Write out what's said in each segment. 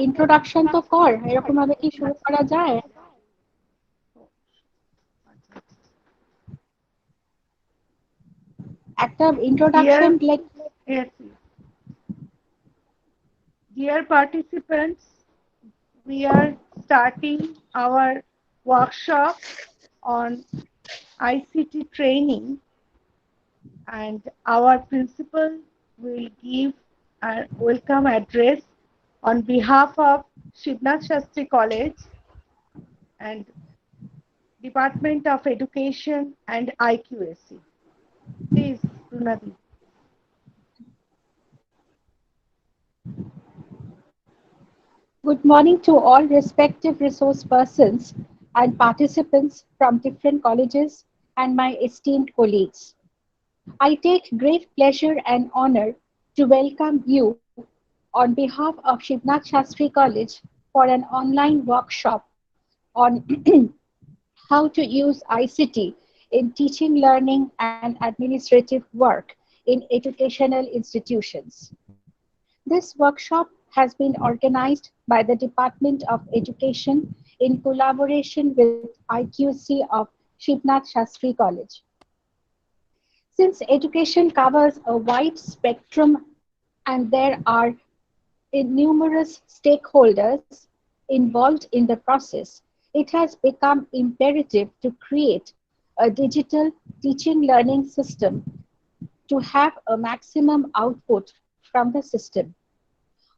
Introduction তো কর, এরকম ভাবে কি শুরু করা যায়? একটা introduction Dear, like yes, dear participants, we are starting our workshop on ICT training, and our principal will give a welcome address on behalf of Shivnath Shastri College and Department of Education and IQAC. Please, Runadi. good morning to all respective resource persons and participants from different colleges and my esteemed colleagues. I take great pleasure and honor to welcome you on behalf of Shivnath Shastri College for an online workshop on how to use ICT in teaching, learning, and administrative work in educational institutions. This workshop has been organized by the Department of Education in collaboration with IQC of Shivnath Shastri College. Since education covers a wide spectrum and there are numerous stakeholders involved in the process, it has become imperative to create a digital teaching learning system to have a maximum output from the system.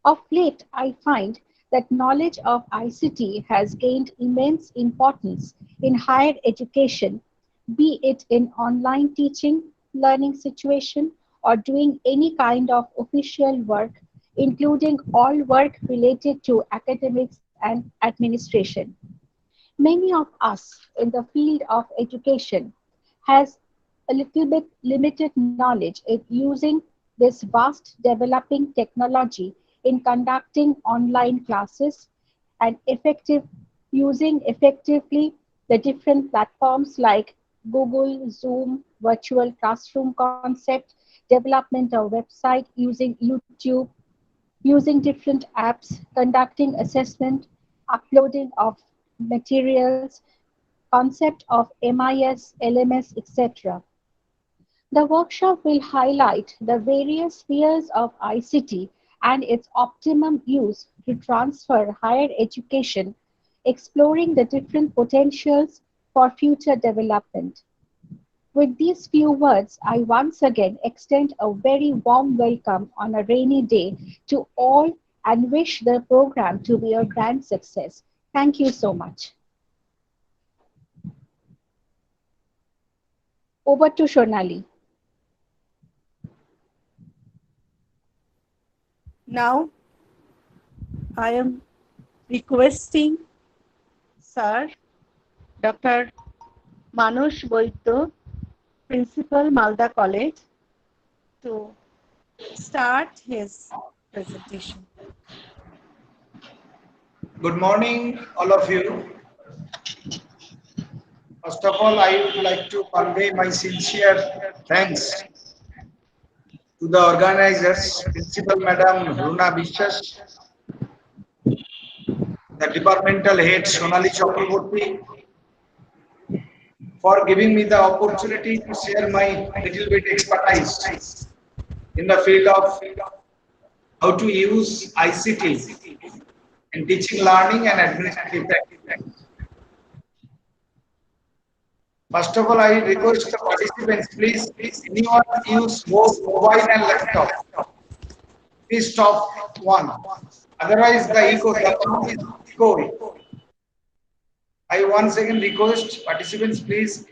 Of late, I find that knowledge of ICT has gained immense importance in higher education, be it in online teaching, learning situation, or doing any kind of official work, including all work related to academics and administration. Many of us in the field of education has a little bit limited knowledge in using this vast developing technology in conducting online classes and using effectively the different platforms like Google, Zoom, virtual classroom concept, development of website using YouTube, using different apps, conducting assessment, uploading of materials, concept of MIS, LMS, etc. The workshop will highlight the various spheres of ICT and its optimum use to transfer higher education, exploring the different potentials for future development. With these few words, I once again extend a very warm welcome on a rainy day to all and wish the program to be a grand success. Thank you so much. Over to Shonali. Now, I am requesting Sir Dr. Manush Boito, Principal Malda College, to start his presentation. Good morning, all of you. First of all, I would like to convey my sincere thanks to the organizers, Principal Madam Runa Bishwas, the Departmental Head Sonali Chakraborty, for giving me the opportunity to share my little bit expertise in the field of how to use ICT in teaching, learning, and administrative practice. First of all, I request the participants, please, anyone use both mobile and laptop. Please stop one. Otherwise, the sound is echoing. I once again request participants, please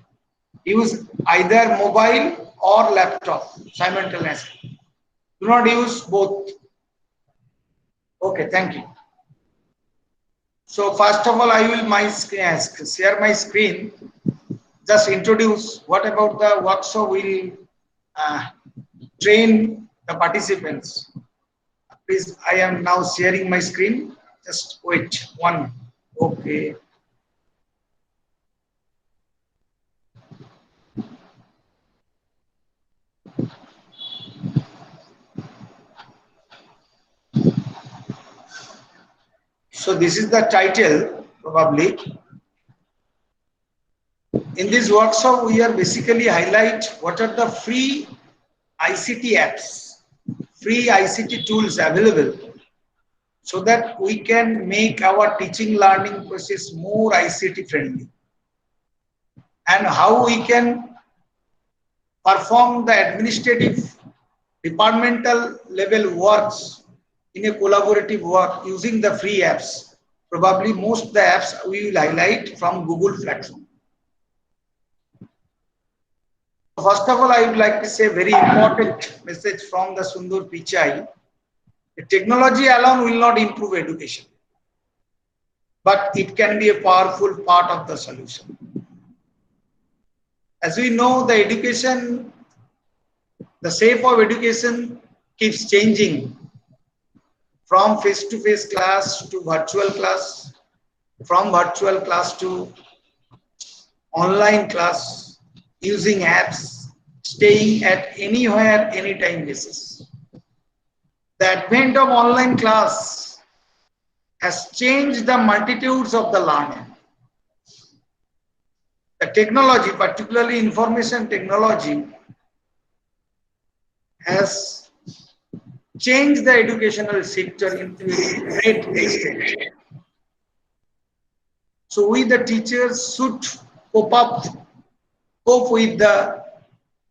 use either mobile or laptop simultaneously. Do not use both. Okay, thank you. So first of all, I will share my screen. Just introduce what about the workshop will uh, train the participants. Please, I am now sharing my screen. Just wait one. Okay. So this is the title probably. In this workshop, we are basically highlight what are the free ICT apps, free ICT tools available so that we can make our teaching learning process more ICT friendly, and how we can perform the administrative departmental level works in a collaborative work using the free apps. Probably most of the apps we will highlight from Google platform. First of all, I would like to say a very important message from the Sundur Pichai. The technology alone will not improve education, but it can be a powerful part of the solution. As we know, the shape of education keeps changing from face-to-face class to virtual class, from virtual class to online class, using apps, staying at anywhere, anytime basis. The advent of online class has changed the multitudes of the learning. The technology, particularly information technology, has changed the educational sector into a great extent. So we the teachers should cope with the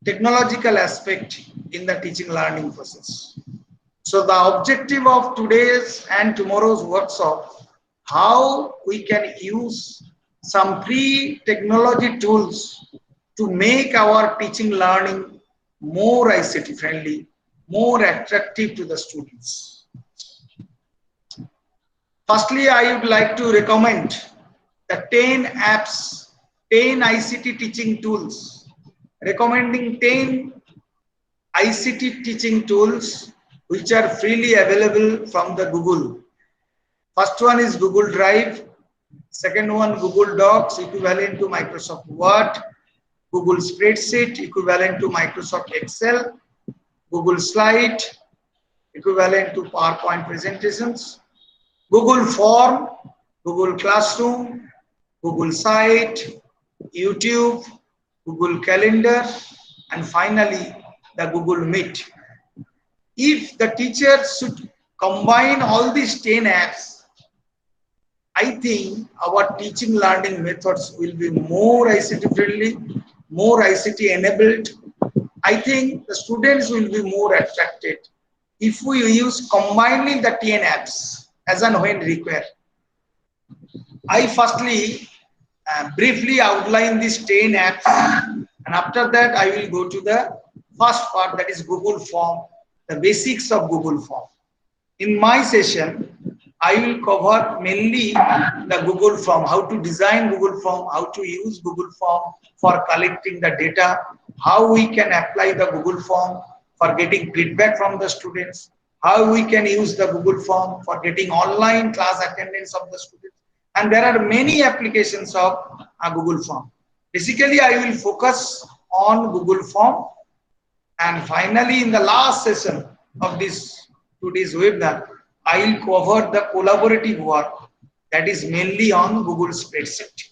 technological aspect in the teaching learning process. So the objective of today's and tomorrow's workshop, how we can use some free technology tools to make our teaching learning more ICT friendly, more attractive to the students. Firstly, I would like to recommend the 10 apps, 10 ICT teaching tools, recommending 10 ICT teaching tools which are freely available from the Google. First one is Google Drive, second one Google Docs equivalent to Microsoft Word, Google Spreadsheet equivalent to Microsoft Excel, Google Slide equivalent to PowerPoint presentations, Google Form, Google Classroom, Google Site, YouTube, Google Calendar, and finally the Google Meet. If the teacher should combine all these 10 apps, I think our teaching learning methods will be more ICT friendly, more ICT enabled. I think the students will be more attracted if we use combining the 10 apps as and when required. I firstly briefly outline these 10 apps, and after that I will go to the first part, that is Google Form, the basics of Google Form. In my session, I will cover mainly the Google Form, how to design Google Form, how to use Google Form for collecting the data, how we can apply the Google Form for getting feedback from the students, how we can use the Google Form for getting online class attendance of the students. And there are many applications of Google Form. Basically, I will focus on Google Form. And finally, in the last session of this today's webinar, I will cover the collaborative work that is mainly on Google Spreadsheet.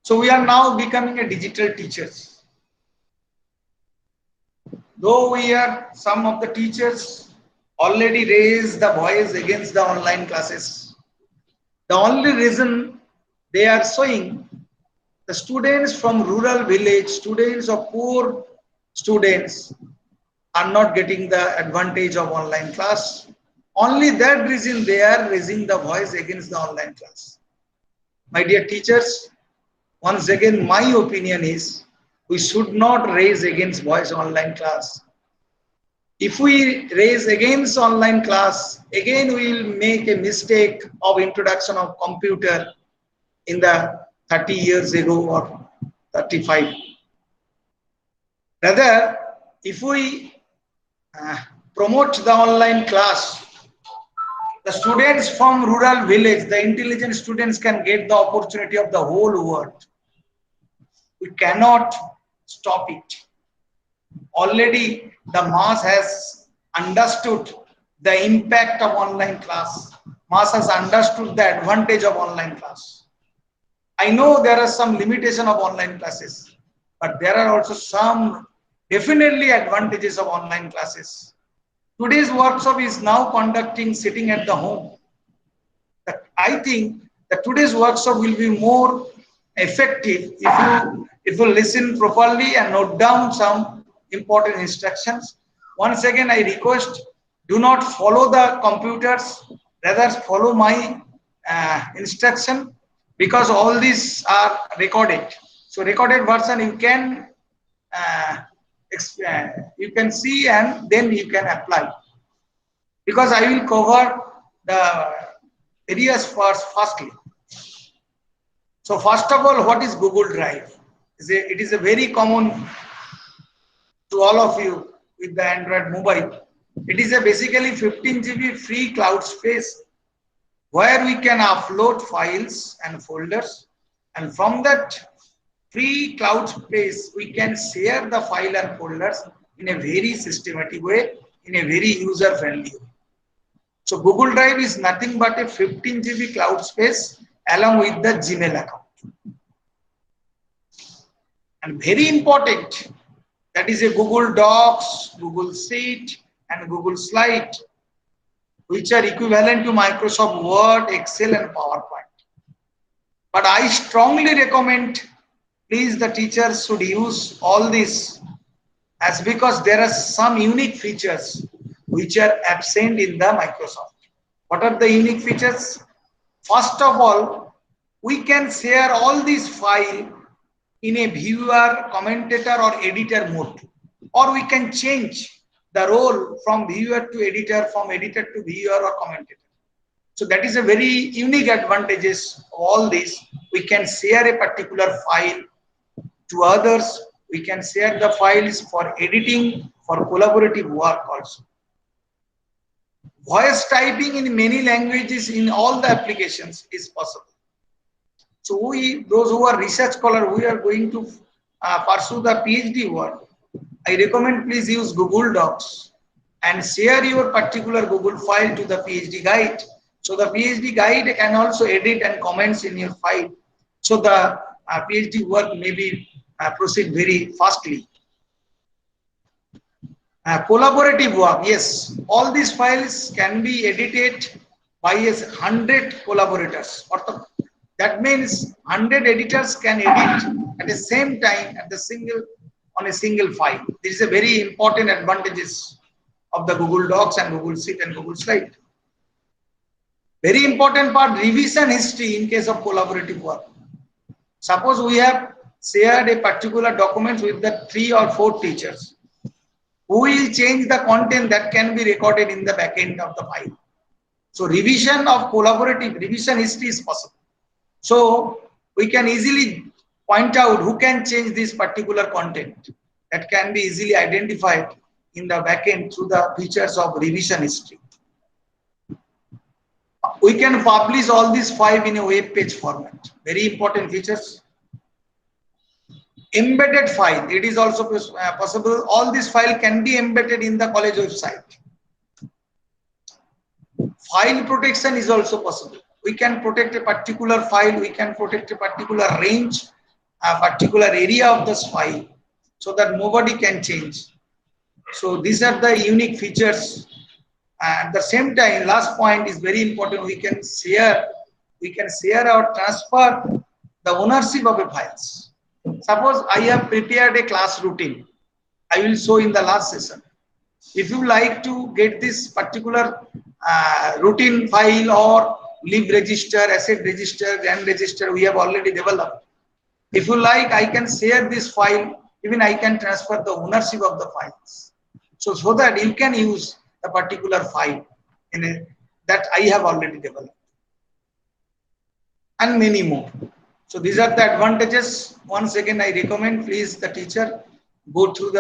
So we are now becoming a digital teachers. Though some of the teachers already raised the voice against the online classes. The only reason they are showing the students from rural village, students of poor students are not getting the advantage of online class. Only that reason they are raising the voice against the online class. My dear teachers, once again my opinion is we should not raise against voice online class. If we raise against online class, again we will make a mistake of introduction of computer in the 30 years ago or 35. Rather, if we promote the online class, the students from rural village, the intelligent students can get the opportunity of the whole world. We cannot stop it. Already the mass has understood the impact of online class. Mass has understood the advantage of online class. I know there are some limitation of online classes, but there are also some definitely advantages of online classes. Today's workshop is now conducting sitting at the home. I think that today's workshop will be more effective if you listen properly and note down some important instructions. Once again, I request, do not follow the computers, rather follow my instruction, because all these are recorded. So recorded version uh, you can see and then you can apply, because I will cover the areas firstly. So first of all, what is Google Drive? It is a very common to all of you with the Android mobile. It is a basically 15 GB free cloud space where we can upload files and folders, and from that free cloud space we can share the file and folders in a very systematic way, in a very user friendly way. So Google Drive is nothing but a 15 GB cloud space along with the Gmail account. And very important, that is a Google Docs, Google Sheet and Google Slide, which are equivalent to Microsoft Word, Excel and PowerPoint. But I strongly recommend, please, the teachers should use all this, as because there are some unique features which are absent in the Microsoft. What are the unique features? First of all, we can share all these files in a viewer, commentator or editor mode, or we can change the role from viewer to editor, from editor to viewer or commentator. So that is a very unique advantages of all this. We can share a particular file to others. We can share the files for editing, for collaborative work also. Voice typing in many languages in all the applications is possible. So those who are research scholar, we are going to pursue the PhD work, I recommend please use Google Docs and share your particular Google file to the PhD guide. So the PhD guide can also edit and comments in your file. So the PhD work may be proceed very fastly. Collaborative work, yes, all these files can be edited by 100 collaborators. That means 100 editors can edit at the same time on a single file. This is a very important advantages of the Google Docs and Google Sheet and Google Slide. Very important part, revision history in case of collaborative work. Suppose we have shared a particular document with the 3 or 4 teachers. Who will change the content that can be recorded in the back end of the file. So revision of collaborative revision history is possible. So we can easily point out who can change this particular content. That can be easily identified in the back end through the features of revision history. We can publish all these 5 in a web page format. Very important features. Embedded file, it is also possible. All this file can be embedded in the college website. File protection is also possible. We can protect a particular file, we can protect a particular range, a particular area of this file, so that nobody can change. So these are the unique features. At the same time, last point is very important. We can share or transfer the ownership of a files. Suppose I have prepared a class routine. I will show in the last session. If you like to get this particular routine file or leave register, asset register, grant register, we have already developed. If you like, I can share this file. Even I can transfer the ownership of the files. So that you can use a particular file that I have already developed. And many more. So these are the advantages. Once again, I recommend please the teacher go through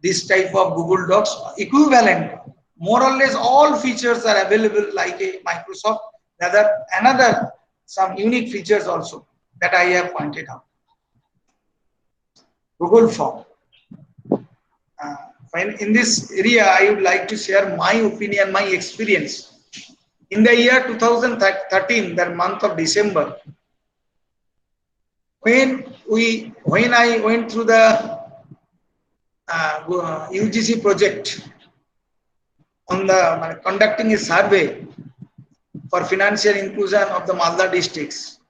this type of Google Docs equivalent. More or less all features are available like a Microsoft. Another some unique features also that I have pointed out. Google Form. in this area, I would like to share my opinion, my experience. In the year 2013, the month of December, when I went through the UGC project on the conducting a survey for financial inclusion of the Malda districts,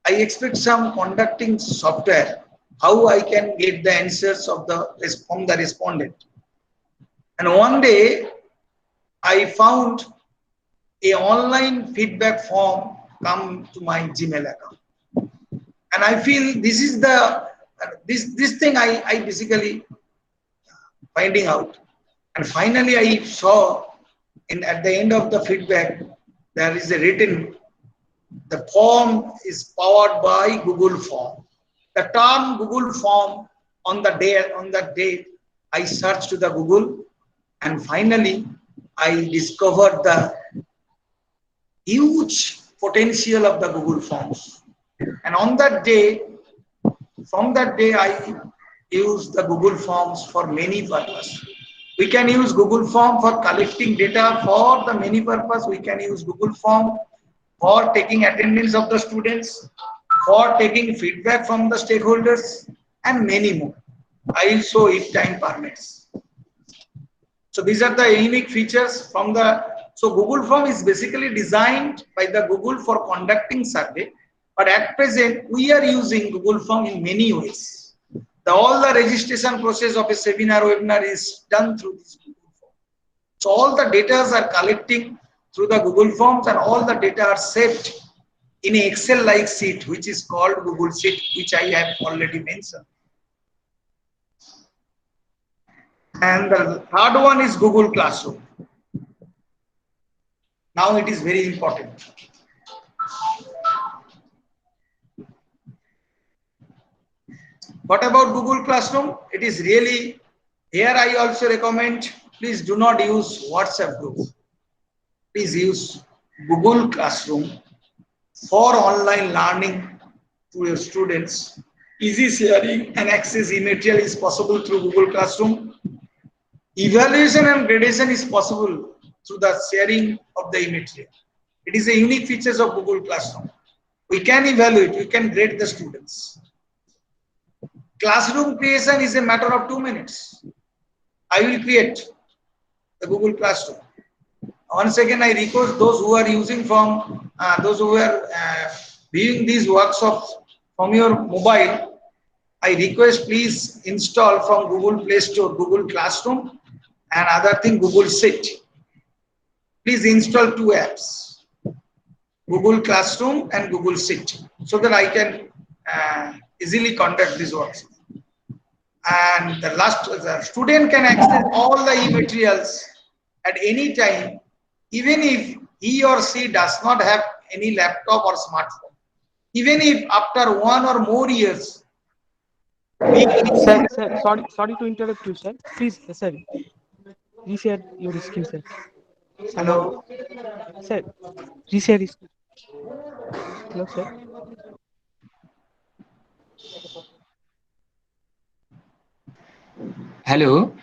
I expect some conducting software, how I can get the answers of from the respondent. And one day I found a online feedback form come to my Gmail account. And I feel this is the this thing I basically finding out. And finally I saw at the end of the feedback there is a written, the form is powered by Google Form. The term Google Form on the day I searched to the Google, and finally I discovered the huge potential of the Google Forms. And on that day, from that day, I use the Google Forms for many purposes. We can use Google Form for collecting data for the many purpose. We can use Google Form for taking attendance of the students, for taking feedback from the stakeholders, and many more. I will show if time permits. So these are the unique features from the. So Google Form is basically designed by the Google for conducting survey, but at present we are using Google Form in many ways. All the registration process of a seminar webinar is done through this Google Form. So all the data are collecting through the Google Forms, and all the data are saved in an Excel-like sheet, which is called Google Sheet, which I have already mentioned. And the third one is Google Classroom. Now it is very important. What about Google Classroom? It is really, here I also recommend, please do not use WhatsApp group. Please use Google Classroom for online learning to your students. Easy sharing and access e-material is possible through Google Classroom. Evaluation and gradation is possible through the sharing of the e-material. It is a unique features of Google Classroom. We can evaluate, we can grade the students. Classroom creation is a matter of 2 minutes. I will create the Google Classroom. Once again, I request those who are using from, those who are viewing these workshops from your mobile, I request please install from Google Play Store, Google Classroom, and other thing, Google Sheet. Please install 2 apps, Google Classroom and Google Sheet, so that I can easily conduct these workshops. And the student can access all the e-materials at any time, even if he or she does not have any laptop or smartphone. Even if after 1 or more years. Sir, sorry to interrupt you, sir. Please, sir, reshare your screen, sir. Hello. Sir, reshare screen. Hello, sir. Hello.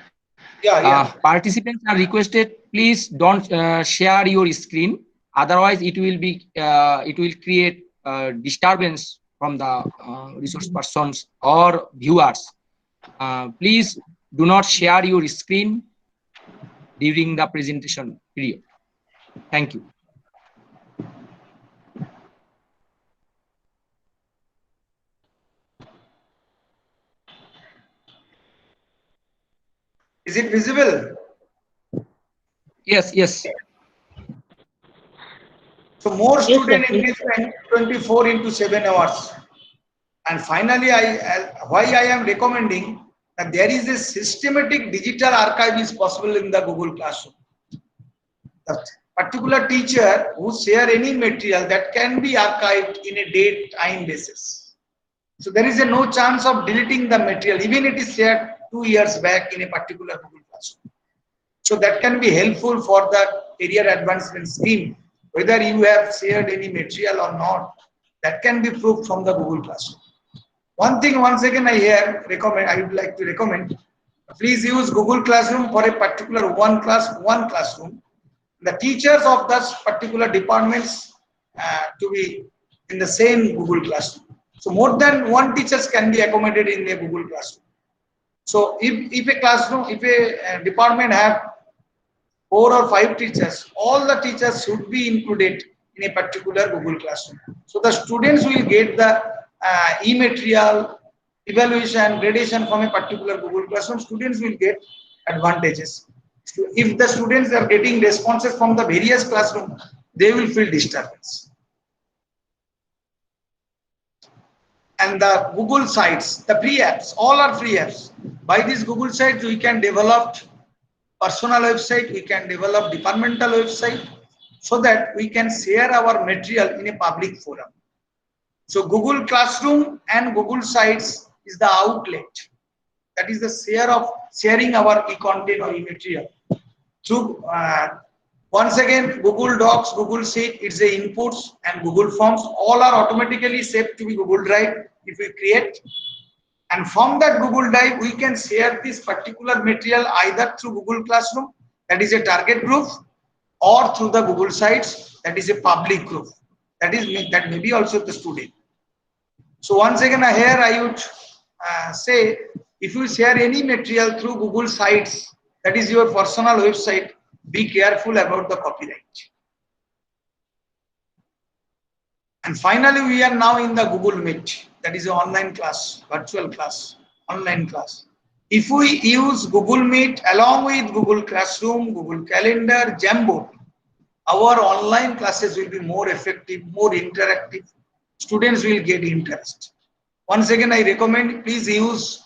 Yeah. Participants are requested, please don't share your screen. Otherwise, it will create disturbance from the resource persons or viewers. Please do not share your screen during the presentation period. Thank you. Is it visible? Yes. So more student engagement 24/7 hours. And finally, why I am recommending that there is a systematic digital archive is possible in the Google Classroom. The particular teacher who share any material that can be archived in a date time basis. So there is no chance of deleting the material, even it is shared 2 years back in a particular Google Classroom. So that can be helpful for the career advancement scheme, whether you have shared any material or not. That can be proved from the Google Classroom. One thing, once again, I would like to recommend, Please use Google Classroom for a particular one classroom. The teachers of those particular departments to be in the same Google Classroom. So more than one teachers can be accommodated in a Google Classroom. So if a classroom, if a department have 4 or 5 teachers, all the teachers should be included in a particular Google Classroom. So the students will get the e-material, evaluation, gradation from a particular Google Classroom. Students will get advantages. If the students are getting responses from the various classrooms, they will feel disturbance. And the Google sites, the free apps, all are free apps. By these Google sites, we can develop personal website, we can develop departmental website, so that we can share our material in a public forum. So Google Classroom and Google Sites is the outlet. That is the sharing our e-content or e-material. Through once again, Google Docs, Google Sheet, it's the inputs, and Google Forms, all are automatically saved to be Google Drive if we create. And from that Google Drive, we can share this particular material either through Google Classroom, that is a target group, or through the Google Sites, that is a public group. That may be also the student. So once again, here I would say, if you share any material through Google Sites, that is your personal website, be careful about the copyright. And finally, we are now in the Google Meet, that is an online class, virtual class, online class. If we use Google Meet along with Google Classroom, Google Calendar, Jamboard, our online classes will be more effective, more interactive. Students will get interest. Once again, I recommend please use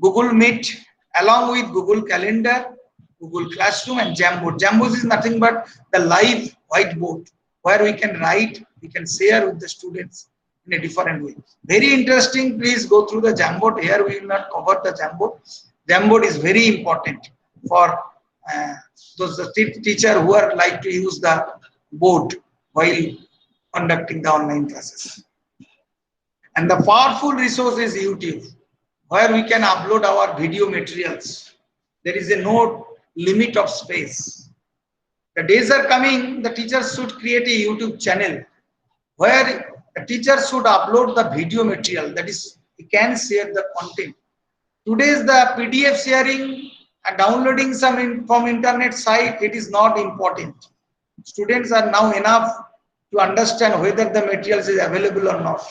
Google Meet along with Google Calendar, Google Classroom, and Jamboard. Jamboard is nothing but the live whiteboard where we can write, we can share with the students in a different way. Very interesting. Please go through the Jamboard. Here we will not cover the Jamboard. Jamboard is very important for those teachers who are like to use the board while conducting the online classes. And the powerful resource is YouTube, where we can upload our video materials. There is no limit of space. The days are coming, the teachers should create a YouTube channel where the teachers should upload the video material, that is, we can share the content. Today's the PDF sharing and downloading from internet site, it is not important. Students are now enough to understand whether the materials is available or not.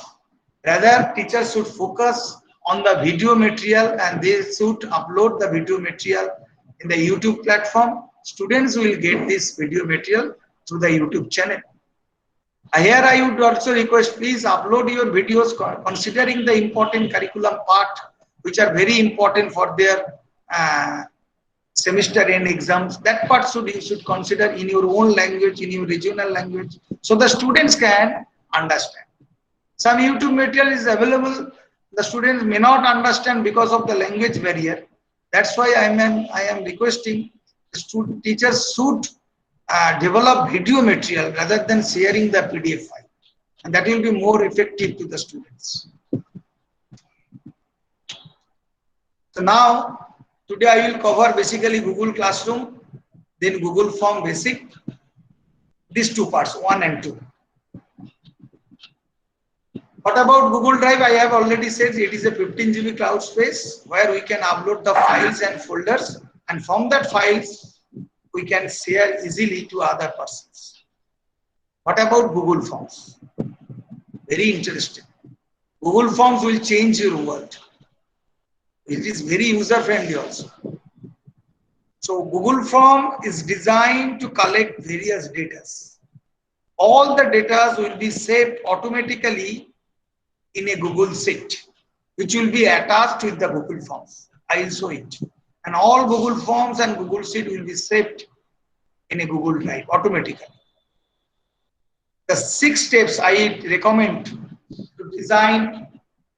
Rather, teachers should focus on the video material and they should upload the video material in the YouTube platform. Students will get this video material through the YouTube channel. Here I would also request, please upload your videos considering the important curriculum part, which are very important for their semester end exams. That part you should consider in your own language, in your regional language, so the students can understand. Some YouTube material is available, the students may not understand because of the language barrier. That's why I am requesting teachers should develop video material rather than sharing the PDF file, and that will be more effective to the students. So now, today I will cover basically Google Classroom, then Google Form Basic, these two parts, 1 and 2. What about Google Drive? I have already said it is a 15 GB cloud space where we can upload the files and folders, and from that files we can share easily to other persons. What about Google Forms? Very interesting. Google Forms will change your world. It is very user friendly also. So Google Form is designed to collect various data. All the data will be saved automatically in a Google Sheet, which will be attached with the Google Forms. I will show it. And all Google Forms and Google Sheet will be saved in a Google Drive automatically. The 6 steps I recommend to design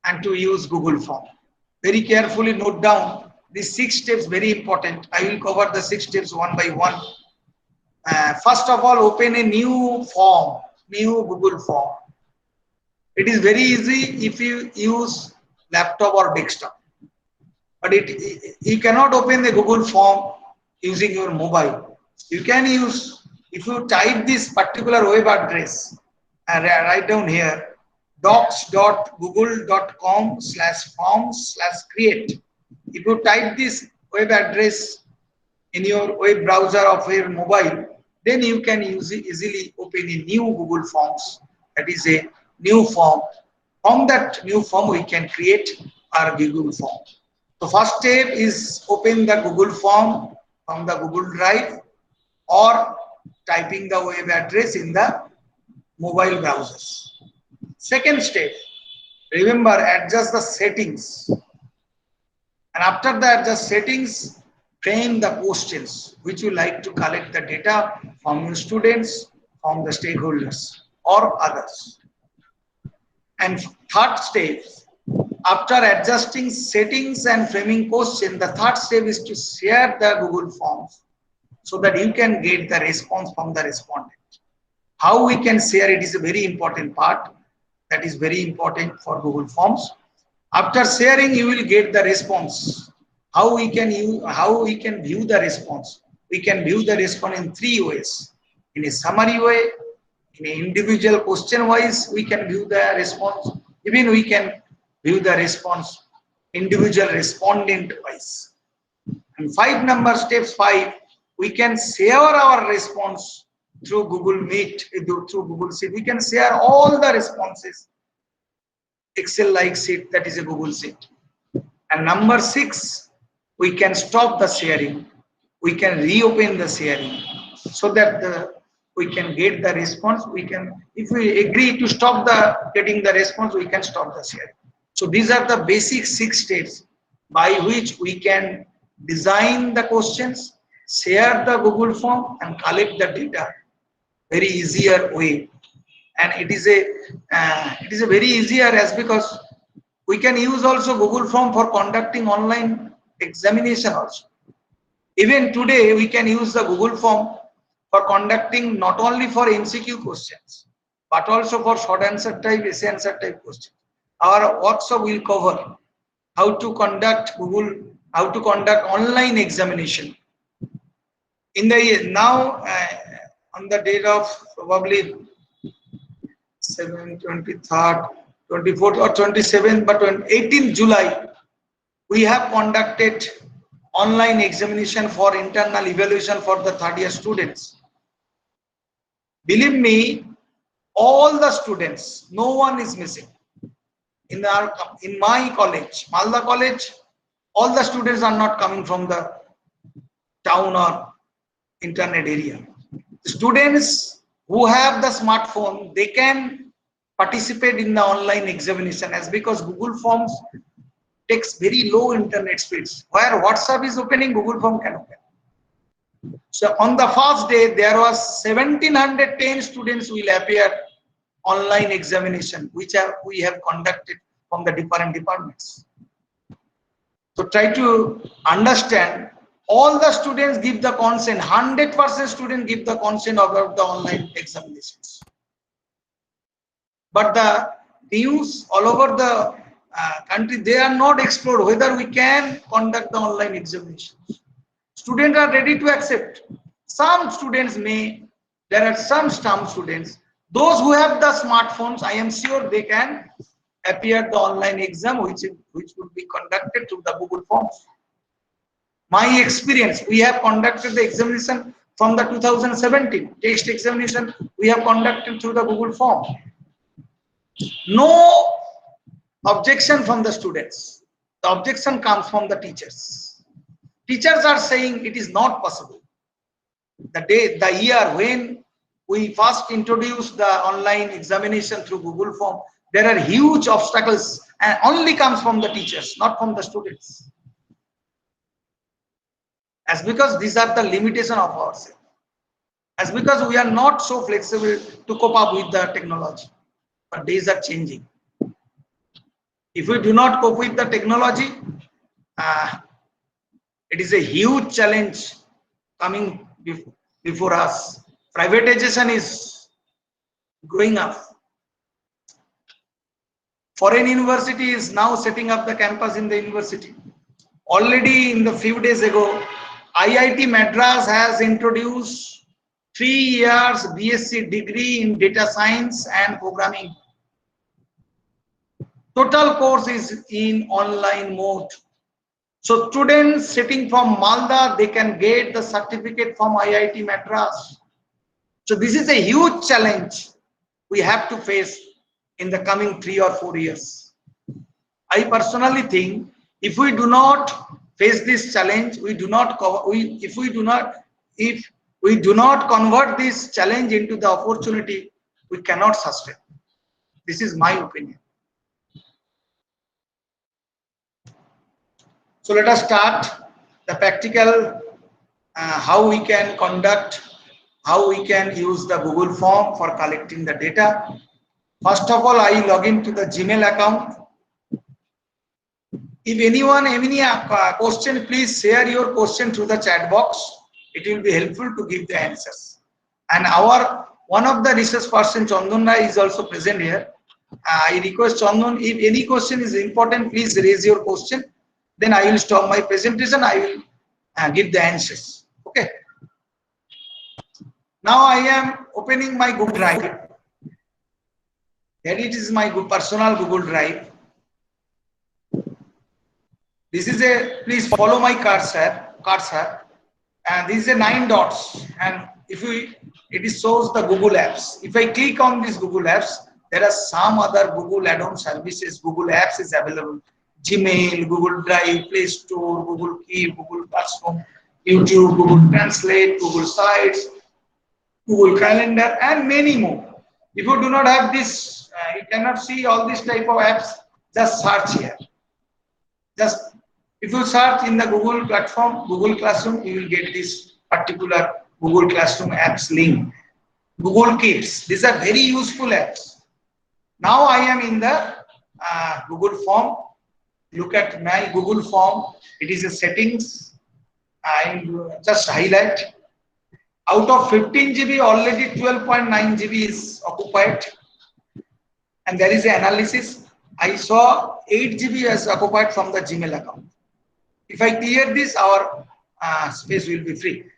and to use Google Form. Very carefully note down these 6 steps, very important. I will cover the 6 steps one by one. First of all, open a new form, new Google Form. It is very easy if you use laptop or desktop. but you cannot open the Google form using your mobile. You can use, if you type this particular web address and write down here docs.google.com/forms/create. If you type this web address in your web browser of your mobile, then you can easily open a new Google Forms. That is a new form. From that new form, we can create our Google form. The first step is open the Google form from the Google Drive or typing the web address in the mobile browsers. Second step, remember, adjust the settings. And after the adjust settings, frame the questions which you like to collect the data from your students, from the stakeholders or others. And third step, after adjusting settings and framing question, the third step is to share the Google Forms so that you can get the response from the respondent. How we can share it is a very important part. That is very important for Google Forms. After sharing, you will get the response. How we can view the response? We can view the response in three ways. In a summary way, in an individual question wise, we can view the response. Even we can view the response individual respondent wise. And steps 5, we can share our response through Google Meet, through Google Sheet. We can share all the responses Excel-like sheet, that is a Google Sheet. And number 6, we can stop the sharing. We can reopen the sharing so that we can get the response. We can, if we agree to stop getting the response, we can stop the sharing. So these are the basic 6 steps by which we can design the questions, share the Google form, and collect the data very easier way. And it is a very easier as because we can use also Google form for conducting online examination also. Even today we can use the Google form for conducting not only for MCQ questions but also for short answer type, essay answer type questions. Our workshop will cover how to conduct online examination. In the now on the date of probably 23rd, 24th or 27th, but on 18th July, we have conducted online examination for internal evaluation for the third year students. Believe me, all the students, no one is missing. In my college, Malda College, all the students are not coming from the town or internet area. The students who have the smartphone, they can participate in the online examination as because Google Forms takes very low internet speeds. Where WhatsApp is opening, Google Form can open. So on the first day, there was 1710 students will appear online examination, which we have conducted from the different departments. So try to understand, all the students give the consent, 100% students give the consent about the online examinations. But the news all over the country, they are not explored whether we can conduct the online examinations. Students are ready to accept. Some students there are some students, those who have the smartphones, I am sure they can appear the online exam which would be conducted through the Google Forms. My experience, we have conducted the examination from the 2017 text examination, we have conducted through the Google Form. No objection from the students. The objection comes from the teachers. Teachers are saying it is not possible. The year when we first introduced the online examination through Google Form, there are huge obstacles and only comes from the teachers, not from the students. As because these are the limitation of ourselves. As because we are not so flexible to cope up with the technology. But days are changing. If we do not cope with the technology, it is a huge challenge coming before us. Privatization is growing up. Foreign university is now setting up the campus in the university. Already in the few days ago, IIT Madras has introduced 3 years BSc degree in data science and programming. Total course is in online mode. So students sitting from Malda, they can get the certificate from IIT Madras. So this is a huge challenge we have to face in the coming 3 or 4 years. I personally think if we do not face this challenge, if we do not convert this challenge into the opportunity, we cannot sustain. This is my opinion. So let us start the practical, how we can conduct, how we can use the Google form for collecting the data. First of all, I log into the Gmail account. If anyone have any question, please share your question through the chat box. It will be helpful to give the answers. And one of the research person, Chandan Rai, is also present here. I request Chandan, if any question is important, please raise your question. Then I will stop my presentation. I will give the answers. Okay. Now I am opening my Google Drive. Here it is my personal Google Drive. This is please follow my cursor. And this is a 9 dots. And it shows the Google Apps. If I click on this Google Apps, there are some other Google add-on services. Google Apps is available. Gmail, Google Drive, Play Store, Google Keep, Google Classroom, YouTube, Google Translate, Google Sites, Google Calendar, and many more. If you do not have this, you cannot see all these type of apps, just search here. Just if you search in the Google platform, Google Classroom, you will get this particular Google Classroom apps link. Google Keeps, these are very useful apps. Now I am in the Google form. Look at my Google form. It is a settings. I just highlight. Out of 15 GB, already 12.9 GB is occupied. And there is an analysis. I saw 8 GB as occupied from the Gmail account. If I clear this, our space will be free.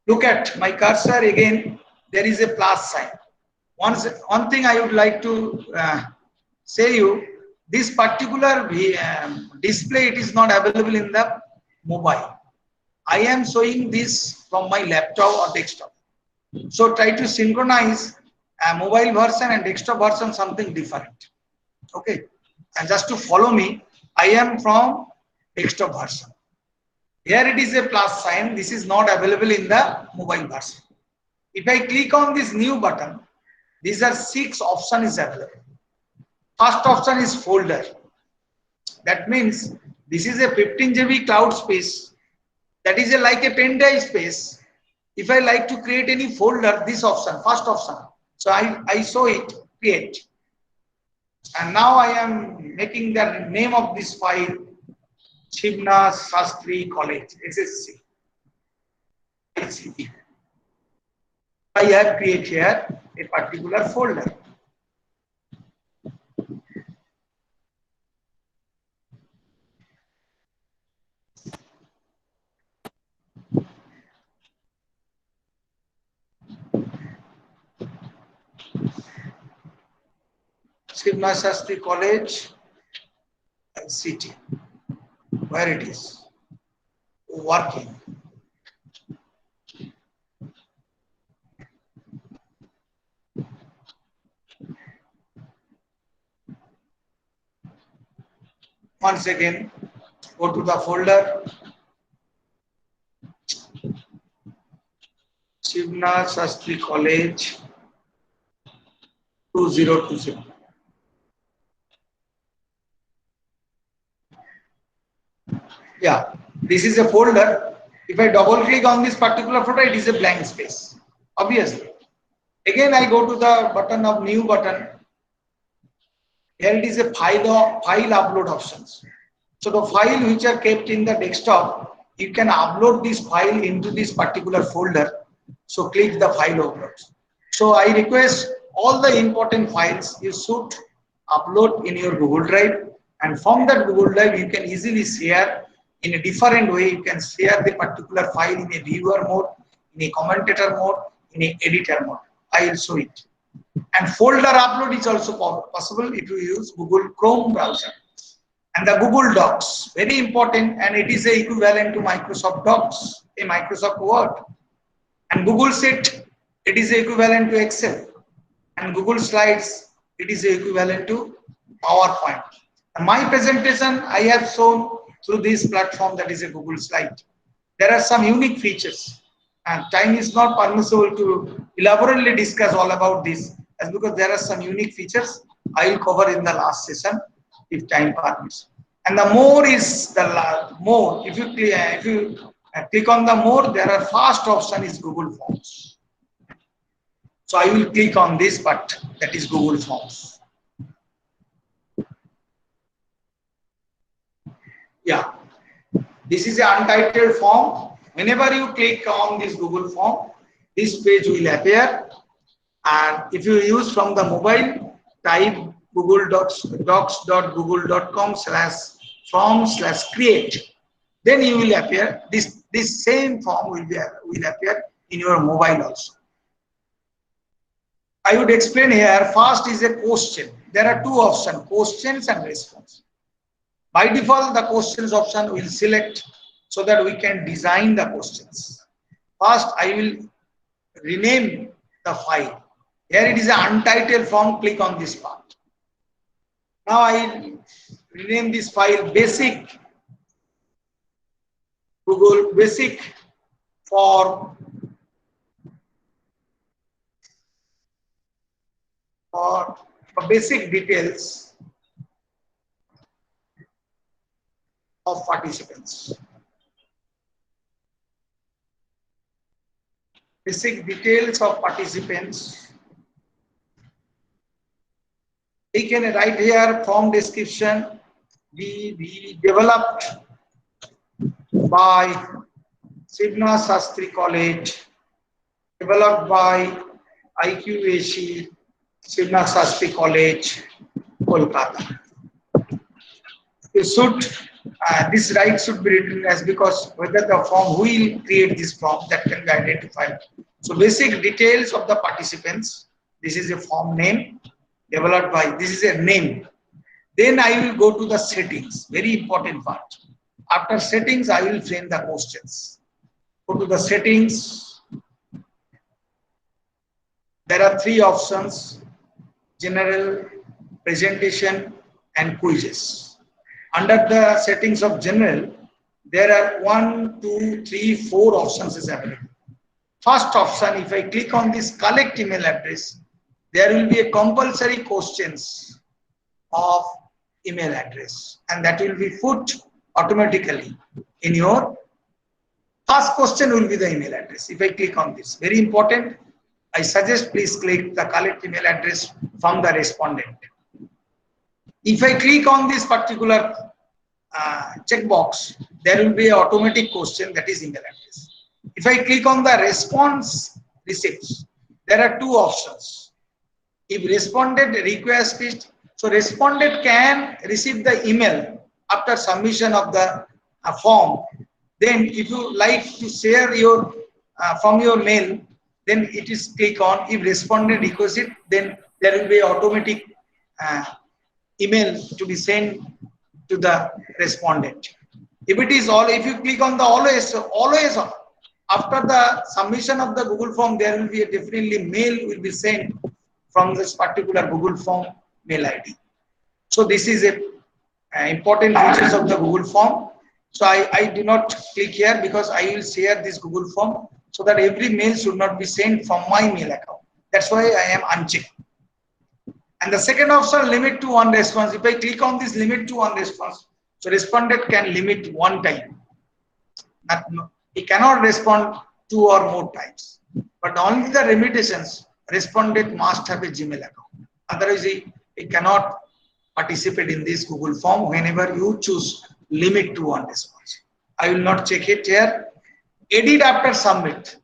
Look at my cursor again. There is a plus sign. One thing I would like to say you, this particular display, it is not available in the mobile. I am showing this from my laptop or desktop. So try to synchronize a mobile version and desktop version, something different. Okay. And just to follow me, I am from desktop version. Here it is a plus sign. This is not available in the mobile version. If I click on this new button, these are 6 options is available. First option is folder. That means this is a 15 GB cloud space. That is like a pen drive space. If I like to create any folder, this option, first option. So I saw it, create. And now I am making the name of this file, Shivna Shastri College, SSC. I have created here a particular folder. Shivna Shastri College, city, where it is working. Once again, go to the folder, Shivna Shastri College 2020. Yeah, this is a folder. If I double click on this particular folder, it is a blank space, obviously. Again, I go to the button of new button. Here it is a file upload options. So the file which are kept in the desktop, you can upload this file into this particular folder. So click the file upload. So I request all the important files you should upload in your Google Drive, and from that Google Drive you can easily share in a different way. You can share the particular file in a viewer mode, in a commentator mode, in a editor mode. I will show it. And folder upload is also possible if you use Google Chrome browser. And the Google Docs, very important, and it is a equivalent to Microsoft Docs, a Microsoft Word. And Google Sheet, it is equivalent to Excel. And Google Slides, it is equivalent to PowerPoint. And my presentation I have shown through this platform, that is a Google Slide. There are some unique features, and time is not permissible to elaborately discuss all about this, as because there are some unique features I will cover in the last session if time permits. And the more is the more. If you click on the more, there are first option is Google Forms. So I will click on this, but that is Google Forms. Yeah, this is an untitled form. Whenever you click on this Google form, this page will appear. And if you use from the mobile, type Google docs.google.com/form/create. Then you will appear. This same form will appear in your mobile also. I would explain here. First is a question. There are two options: questions and response. By default, the questions option will select so that we can design the questions. First, I will rename the file. Here it is an untitled form. Click on this part. Now I rename this file basic Google basic for basic details of participants. Basic details of participants. We can write here form description. We developed by Shivna Shastri College, developed by IQAC, Shivna Shastri College, Kolkata. This right should be written as, because whether the form, who will create this form, that can be identified. So basic details of the participants. This is a form name developed by, this is a name. Then I will go to the settings, very important part. After settings, I will frame the questions. Go to the settings. There are three options: general, presentation, and quizzes. Under the settings of general, there are 1, 2, 3, 4 options is available. First option, if I click on this collect email address, there will be a compulsory questions of email address, and that will be put automatically in your first question will be the email address. If I click on this, very important, I suggest please click the collect email address from the respondent. If I click on this particular checkbox, there will be an automatic question, that is email address. If I click on the response receipts, there are two options. If respondent request it, so respondent can receive the email after submission of the form. Then if you like to share your from your mail, then it is click on. If respondent request it, then there will be automatic email to be sent to the respondent. If it is all, if you click on the always on, after the submission of the Google form, there will be a definitely mail will be sent from this particular Google form mail ID. So this is a important features of the Google form. So I do not click here, because I will share this Google form so that every mail should not be sent from my mail account. That's why I am unchecked. And the second option, limit to one response. If I click on this limit to one response, so respondent can limit one time. He cannot respond 2 or more times. But only the limitations, respondent must have a Gmail account. Otherwise, he cannot participate in this Google form whenever you choose limit to one response. I will not check it here. Edit after submit.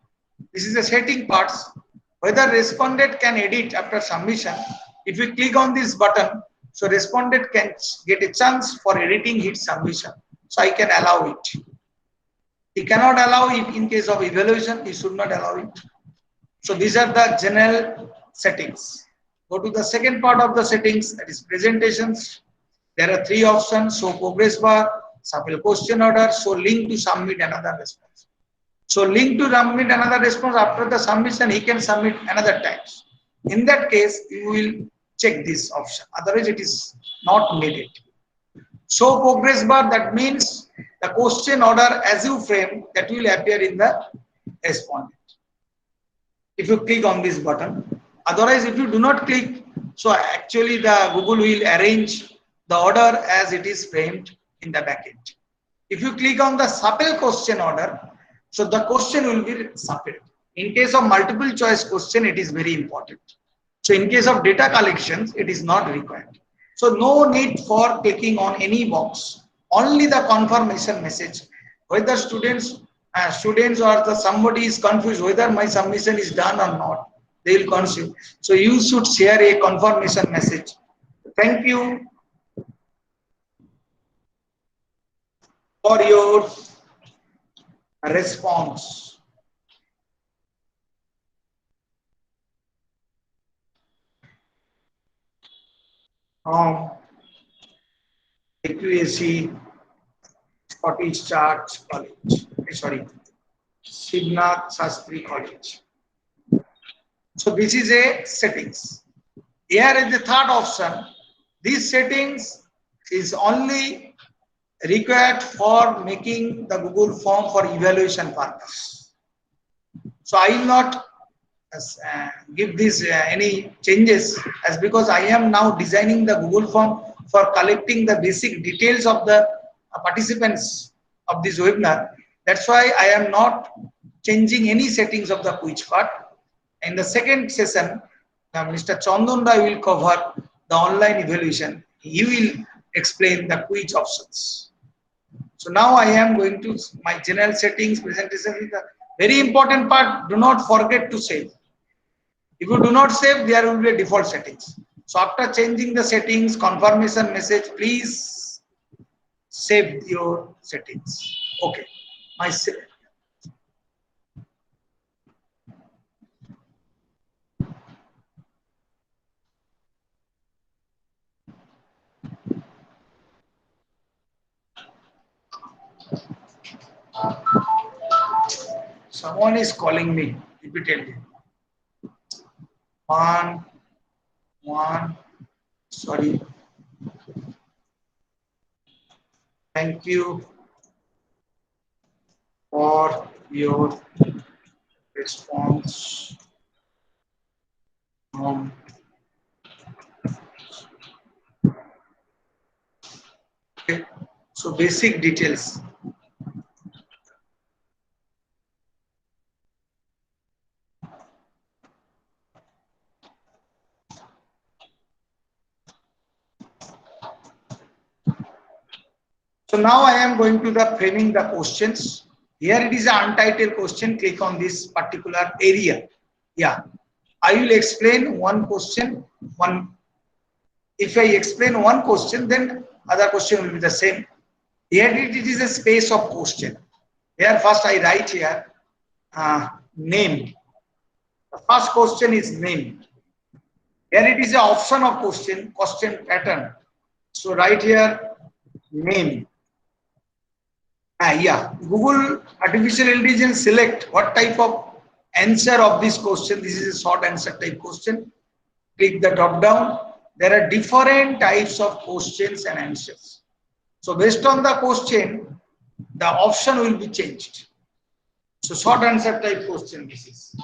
This is the setting parts. Whether respondent can edit after submission. If we click on this button, so respondent can get a chance for editing his submission. So I can allow it. He cannot allow it in case of evaluation. He should not allow it. So these are the general settings. Go to the second part of the settings, that is presentations. There are three options: show progress bar, sample question order, show link to submit another response. So link to submit another response, after the submission he can submit another times. In that case you will check this option, otherwise it is not needed. Show progress bar, that means the question order as you frame, that will appear in the respondent if you click on this button. Otherwise if you do not click, so actually the Google will arrange the order as it is framed in the backend. If you click on the sample question order, so the question will be sampled. In case of multiple choice question, it is very important. So in case of data collections, it is not required. So no need for clicking on any box. Only the confirmation message. Whether students or the somebody is confused whether my submission is done or not, they will consume. So you should share a confirmation message. Thank you for your response. AQAC Scottish Church College, sorry, Shivnath Shastri College. So this is a settings. Here is the third option. These settings is only required for making the Google form for evaluation purpose. So I will not give this any changes, as because I am now designing the Google form for collecting the basic details of the participants of this webinar. That's why I am not changing any settings of the quiz part. In the second session, Mr. Chandan Rai will cover the online evaluation. He will explain the quiz options. So now I am going to my general settings presentation. Is the very important part. Do not forget to save. If you do not save, there will be a default settings. So after changing the settings, confirmation message, please save your settings. Okay. Someone is calling me repeatedly. Sorry. Thank you for your response. Okay. So basic details. So now I am going to the framing the questions. Here it is an untitled question. Click on this particular area. Yeah, I will explain one question. If I explain one question, then other question will be the same. Here it is a space of question. Here first I write here name. The first question is name. Here it is an option of question pattern. So write here name. Yeah, Google Artificial Intelligence select what type of answer of this question. This is a short answer type question. Click the drop down. There are different types of questions and answers. So based on the question, the option will be changed. So short answer type question this is.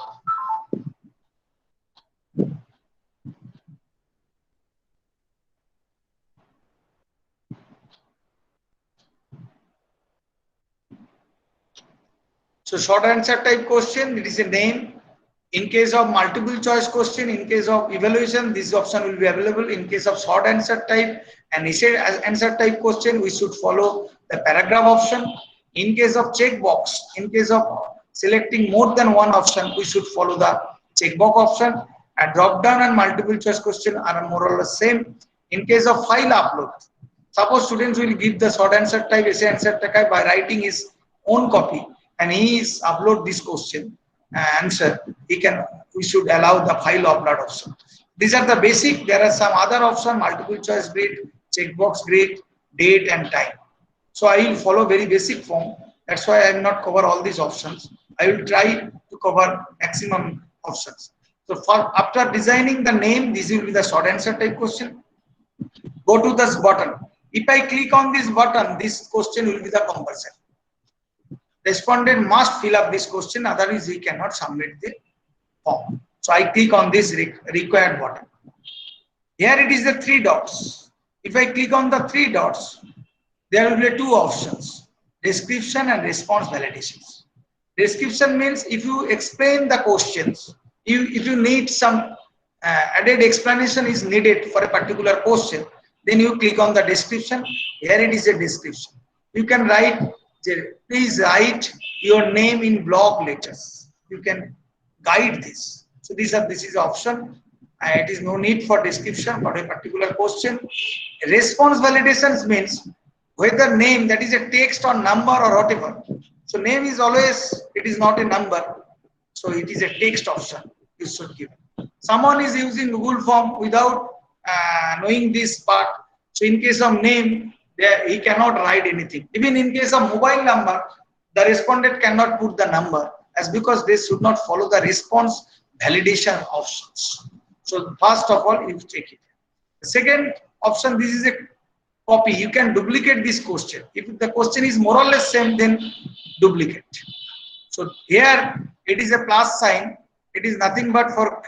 So short answer type question, it is a name. In case of multiple choice question, in case of evaluation, this option will be available. In case of short answer type and essay answer type question, we should follow the paragraph option. In case of checkbox, in case of selecting more than one option, we should follow the checkbox option. And drop down and multiple choice question are more or less same. In case of file upload, Suppose students will give the short answer type, essay answer type by writing his own copy, and he is upload this question answer. We should allow the file upload option. These are the basic. There are some other option: multiple choice grid, checkbox grid, date and time. So I will follow very basic form. That's why I will not cover all these options. I will try to cover maximum options. So after designing the name, this will be the short answer type question. Go to this button. If I click on this button, this question will be the compulsory. Respondent must fill up this question, otherwise he cannot submit the form. So I click on this required button. Here it is the 3 dots. If I click on the 3 dots, there will be 2 options: description and response validations. Description means if you explain the questions, if you need some added explanation is needed for a particular question, then you click on the description. Here it is a description. You can write, please write your name in block letters. You can guide this. So this is option. It is no need for description for a particular question. Response validations means whether name, that is a text or number or whatever. So name is always, it is not a number. So it is a text option you should give. Someone is using Google Form without knowing this part. So in case of name, he cannot write anything. Even in case of mobile number, the respondent cannot put the number, as because they should not follow the response validation options. So first of all, you take it. The second option, this is a copy. You can duplicate this question. If the question is more or less same, then duplicate. So here it is a plus sign. It is nothing but for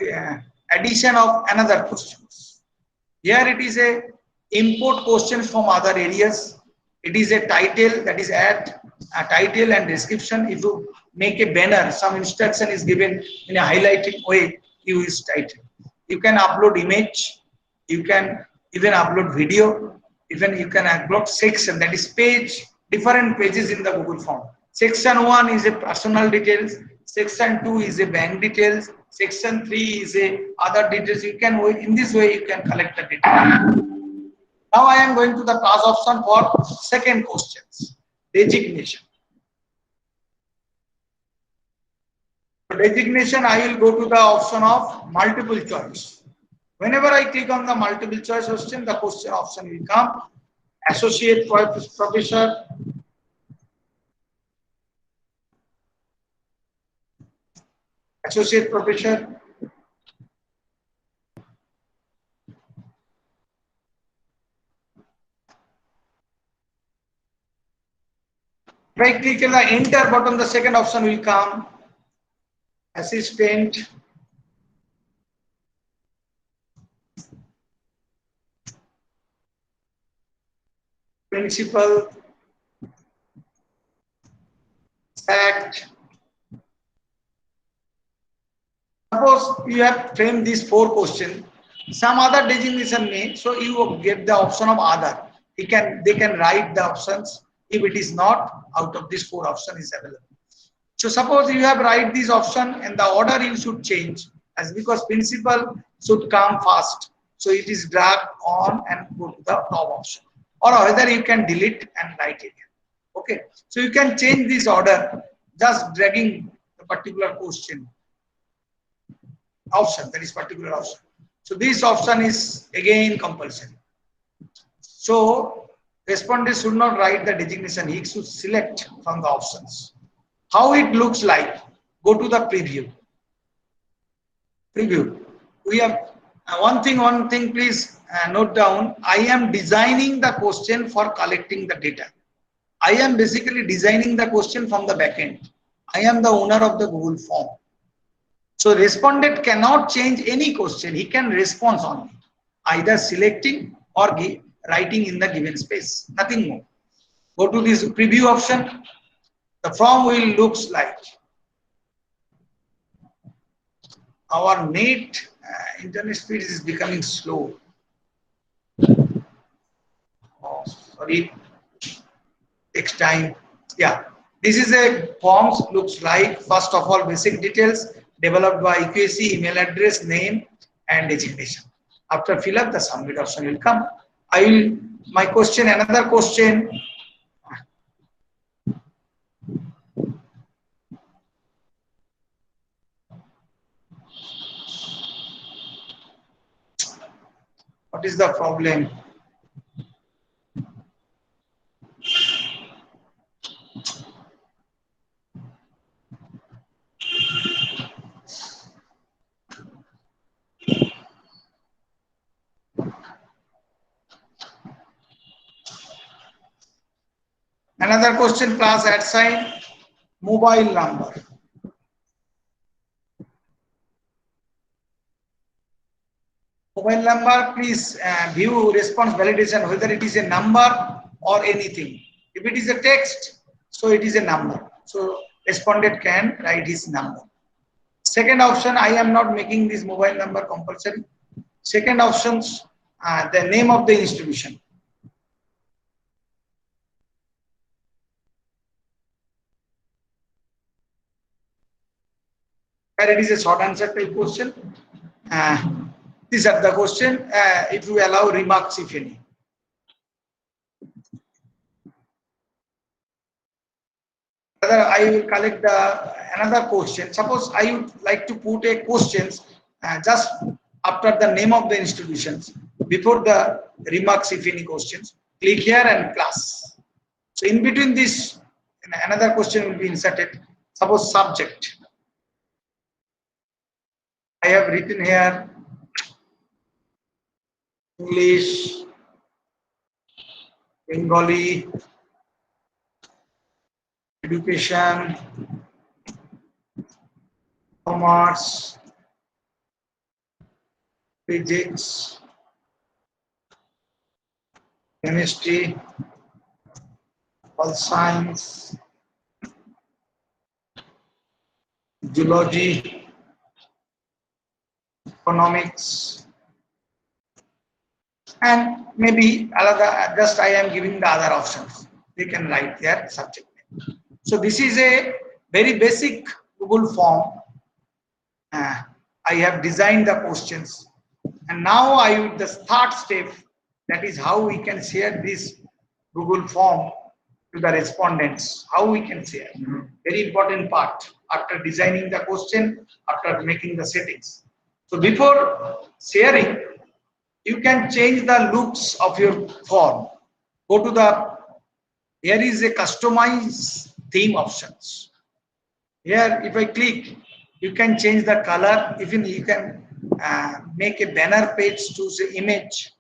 addition of another questions. Here it is a import questions from other areas. It is a title, that is add a title and description. If you make a banner, some instruction is given in a highlighted way, you use title. You can upload image. You can even upload video. Even you can upload section, that is page, different pages in the Google Form. Section 1 is a personal details. Section 2 is a bank details. Section 3 is a other details. You can, in this way, you can collect the data. Now I am going to the class option for second questions, designation. For designation, I will go to the option of multiple choice. Whenever I click on the multiple choice question, the question option will come. Associate professor, associate professor, if I click on the enter button, the second option will come. Assistant, principal, act. Suppose you have framed these 4 questions, some other designation may, so you get the option of other. They can write the options if it is not out of these 4 options is available. So suppose you have write this option and the order you should change, as because principal should come first. So it is drag on and go to the top option, or whether you can delete and write it. Okay, so you can change this order just dragging the particular question option, that is particular option. So this option is again compulsory. So respondent should not write the designation, he should select from the options. How it looks like, go to the preview. Preview. We have one thing please note down. I am designing the question for collecting the data. I am basically designing the question from the backend. I am the owner of the Google Form. So respondent cannot change any question. He can respond on it, either selecting or writing in the given space. Nothing more. Go to this preview option. The form will looks like. Our net internet speed is becoming slow. Oh, sorry. Next time. Yeah. This is a form looks like. First of all, basic details developed by UPSC, email address, name, and designation. After fill up, the submit option will come. I will my question, another question. What is the problem? Another question, class at sign, mobile number. Mobile number, please view response validation whether it is a number or anything. If it is a text, so it is a number. So respondent can write his number. Second option, I am not making this mobile number compulsory. Second options, the name of the institution. Here it is a short answer type question. These are the question. If you allow remarks, if any. I will collect another question. Suppose I would like to put a questions just after the name of the institutions, before the remarks, if any questions. Click here and plus. So in between this, another question will be inserted. Suppose subject. I have written here English, Bengali, education, commerce, physics, chemistry, all science, zoology, economics, and maybe another, just I am giving the other options. They can write their subject name. So this is a very basic Google form. I have designed the questions, and now the third step, that is how we can share this Google form to the respondents. How we can share? Very important part after designing the question, after making the settings. So before sharing, you can change the looks of your form. Go to the, here is a customize theme options. Here, if I click, you can change the color. Even you can make a banner page to say image.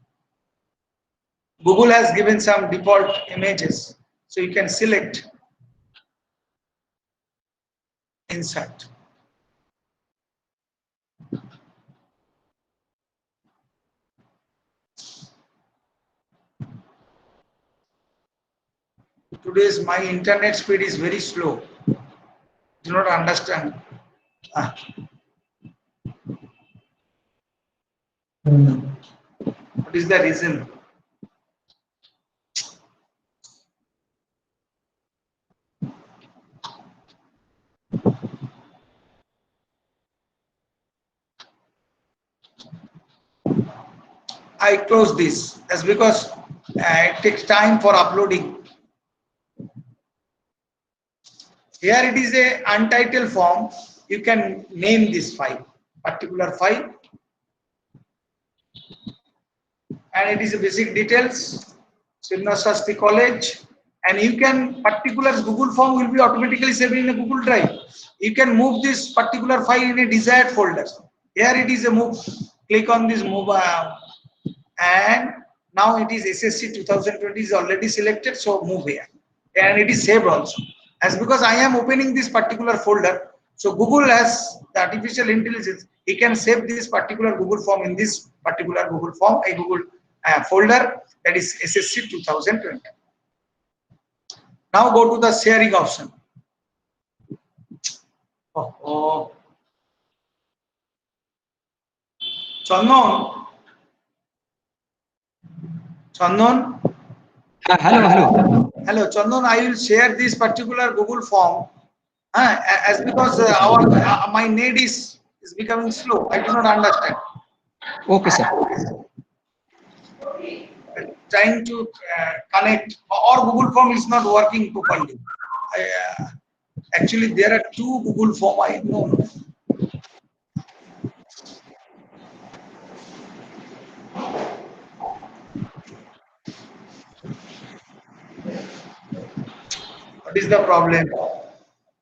Google has given some default images, so you can select insert. Today's my internet speed is very slow. Do not understand. What is the reason? I close this. That's because it takes time for uploading. Here it is a untitled form. You can name this file, particular file, and it is a basic details. Srinath College, and you can particular Google form will be automatically saved in a Google Drive. You can move this particular file in a desired folder. Here it is a move. Click on this move, and now it is SSC 2020 is already selected. So move here, and it is saved also. As because I am opening this particular folder, so Google has the artificial intelligence. He can save this particular Google form in this particular Google form, a Google folder, that is SSC 2020. Now go to the sharing option. Chandan. Hello. Hello, Chandan. I will share this particular Google form. As because my net is becoming slow. I do not understand. Okay, sir. trying to connect, or Google Form is not working properly. Actually, there are two Google Form. I know. What is the problem?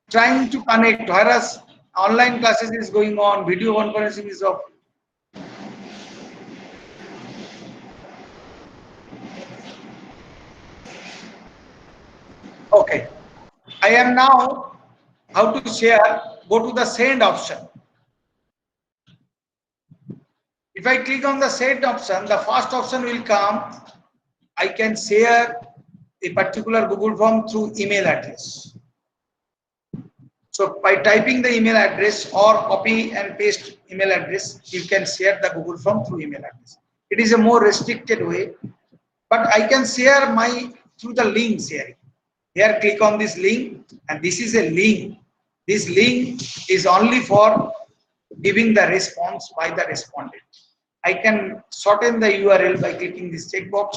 Trying to connect, whereas online classes is going on, video conferencing is off. Okay, I am now how to share. Go to the send option. If I click on the send option, the first option will come. I can share a particular Google Form through email address. So by typing the email address or copy and paste email address, you can share the Google Form through email address. It is a more restricted way, but I can share my through the link sharing. Here click on this link, and this is a link. This link is only for giving the response by the respondent. I can shorten the URL by clicking this checkbox.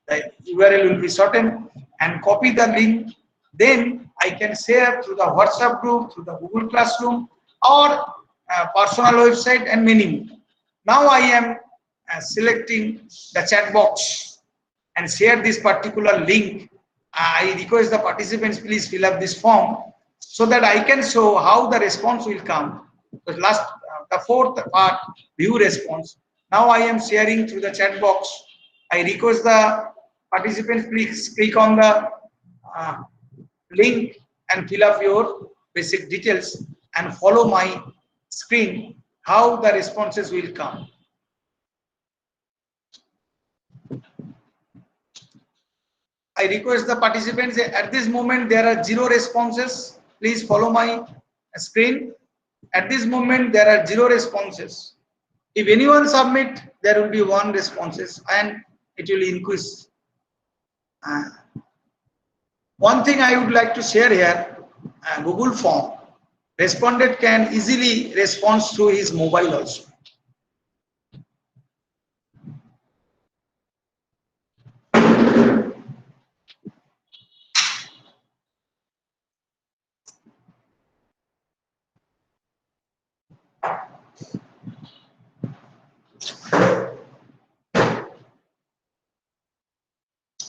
The URL will be shortened, and copy the link. Then I can share through the WhatsApp group, through the Google Classroom, or personal website, and many more. Now I am selecting the chat box and share this particular link. I request the participants please fill up this form so that I can show how the response will come. The fourth part, view response. Now I am sharing through the chat box. I request the participants please click on the link and fill up your basic details and follow my screen how the responses will come. I request the participants, at this moment there are 0 responses. Please follow my screen. At this moment there are 0 responses. If anyone submit, there will be 1 responses and it will increase. One thing I would like to share here, Google Form, respondent can easily respond through his mobile also.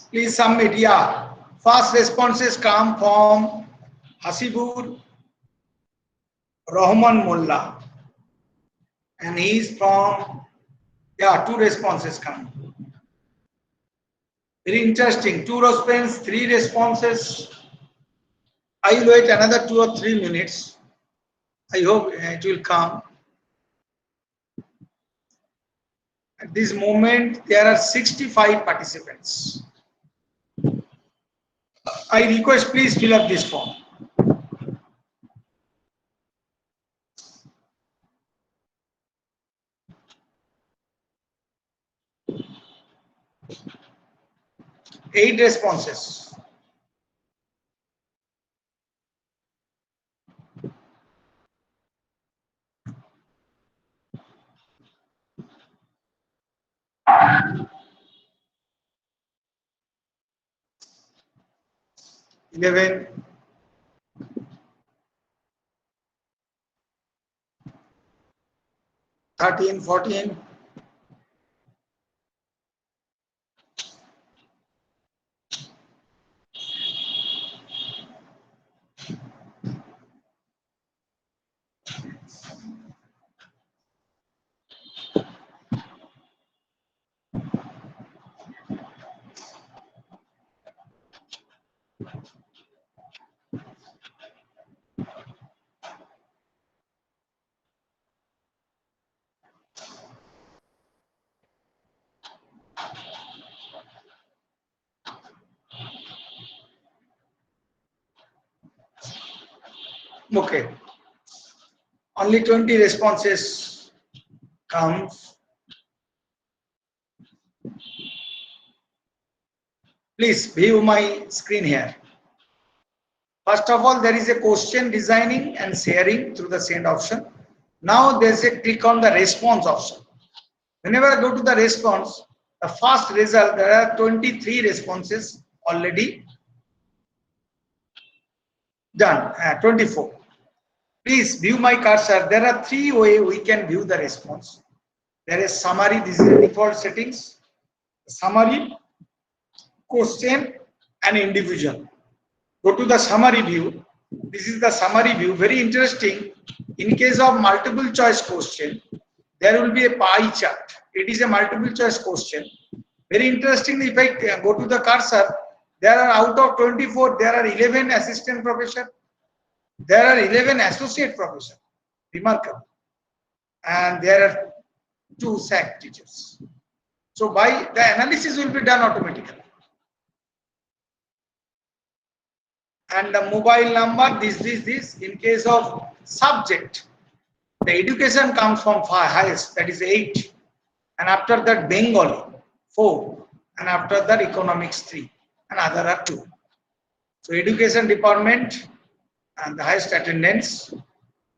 Please submit. Yeah, first responses come from Hasibur Rahman Mullah, and he is from, yeah, 2 responses come. Very interesting. 2 responses, 3 responses. I will wait another 2 or 3 minutes. I hope it will come. At this moment, there are 65 participants. I request please fill up this form. Eight responses. Eleven. 13, 14. Okay. Only 20 responses comes. Please view my screen here. First of all, there is a question designing and sharing through the send option. Now there's a click on the response option. Whenever I go to the response, The first result, there are 23 responses already done, 24. Please view my cursor. There are 3 ways we can view the response. There is summary, this is the default settings, summary, question and individual. Go to the summary view. This is the summary view. Very interesting. In case of multiple choice question, there will be a pie chart. It is a multiple choice question. Very interesting. If I go to the cursor, there are out of 24, there are 11 assistant professor. There are 11 associate professor. Remarkable. And there are 2 SAC teachers. So by the analysis will be done automatically. And the mobile number, this. In case of subject, the education comes from highest, that is 8. And after that, Bengali, 4. And after that, economics, 3. And other are 2. So education department and the highest attendance.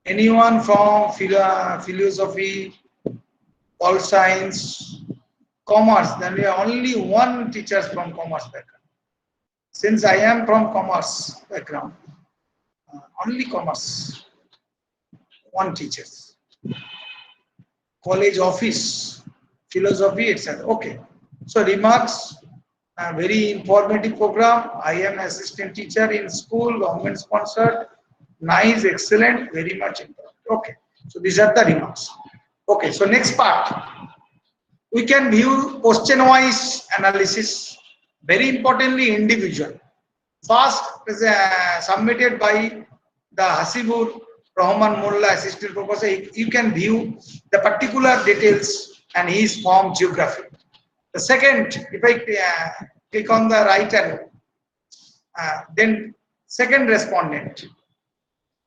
Anyone from philosophy, all science, commerce, then we are only 1 teacher from commerce background. Since I am from commerce background, only commerce, 1 teacher. College office, philosophy, etc. Okay. So remarks, very informative program. I am assistant teacher in school, government sponsored. Nice, excellent, very much important. Okay. So these are the remarks. Okay. So next part, we can view question wise analysis. Very importantly, individual. First is submitted by the Hasibur Rahman Mullah assistant professor. You can view the particular details and his form geography. The second, if I click on the right arrow, then second respondent,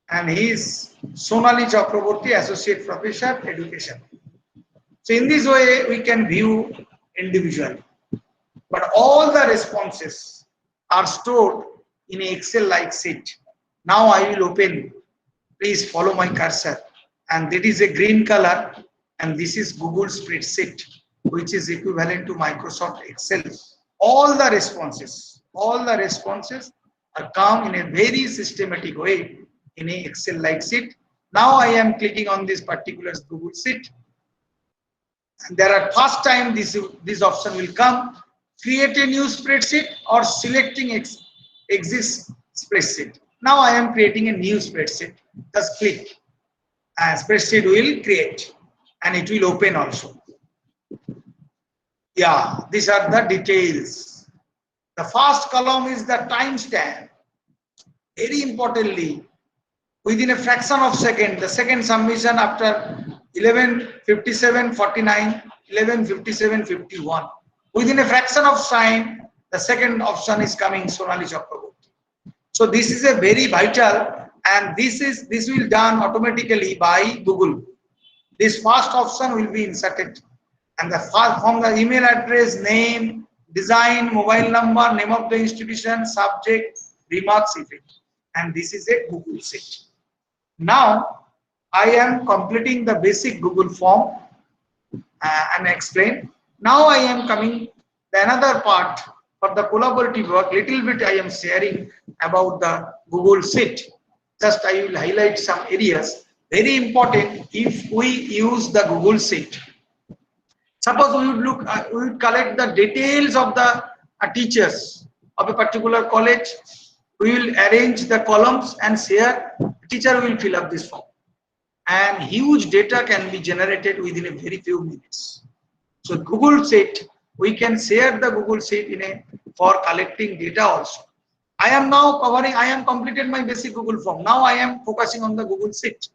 and he is Sonali Chakraborty, associate professor, education. So in this way, we can view individually. But all the responses are stored in an Excel-like sheet. Now I will open. Please follow my cursor. And that is a green color. And this is Google spreadsheet, which is equivalent to Microsoft Excel. All the responses are come in a very systematic way in an Excel-like sheet. Now I am clicking on this particular Google sheet. And there are first time this option will come. Create a new spreadsheet or selecting exist spreadsheet. Now I am creating a new spreadsheet. Just click and spreadsheet will create and it will open also. Yeah, these are the details. The first column is the timestamp. Very importantly, within a fraction of second, the second submission after 11:57:49, 11:57:51. Within a fraction of time, the second option is coming, Sonali Chakraborty. So this is a very vital, and this will done automatically by Google. This first option will be inserted, and the first from the email address, name, design, mobile number, name of the institution, subject, remarks, effect, and this is a Google sheet. Now I am completing the basic Google form and explain. Now I am coming the another part for the collaborative work. Little bit I am sharing about the Google Sheet. Just I will highlight some areas. Very important if we use the Google Sheet. Suppose we would collect the details of the teachers of a particular college. We will arrange the columns and share. The teacher will fill up this form, and huge data can be generated within a very few minutes. So Google Sheet, we can share the Google Sheet for collecting data also. I am now covering, I am completed my basic Google form. Now I am focusing on the Google Sheet.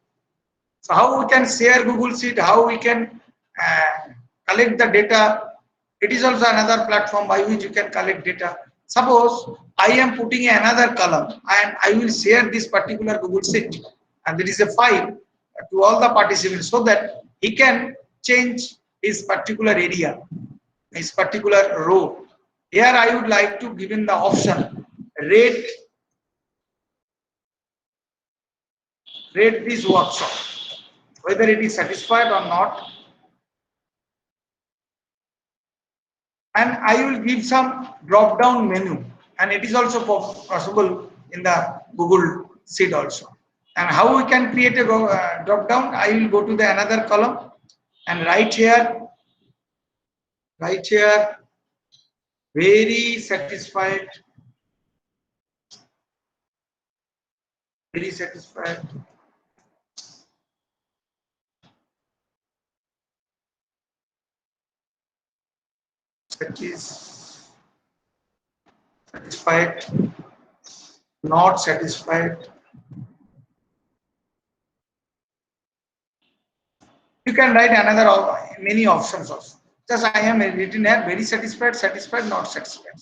So how we can share Google Sheet, how we can collect the data. It is also another platform by which you can collect data. Suppose I am putting another column and I will share this particular Google Sheet, and there is a file to all the participants so that he can change his particular area, his particular row. Here I would like to give him the option, rate this workshop, whether it is satisfied or not. and I will give some drop down menu, and it is also possible in the Google Sheet also. And how we can create a drop down? I will go to the another column and right here, very satisfied, very satisfied. Satisfied, not satisfied. You can write another many options also. Just I am written here very satisfied, satisfied, not satisfied.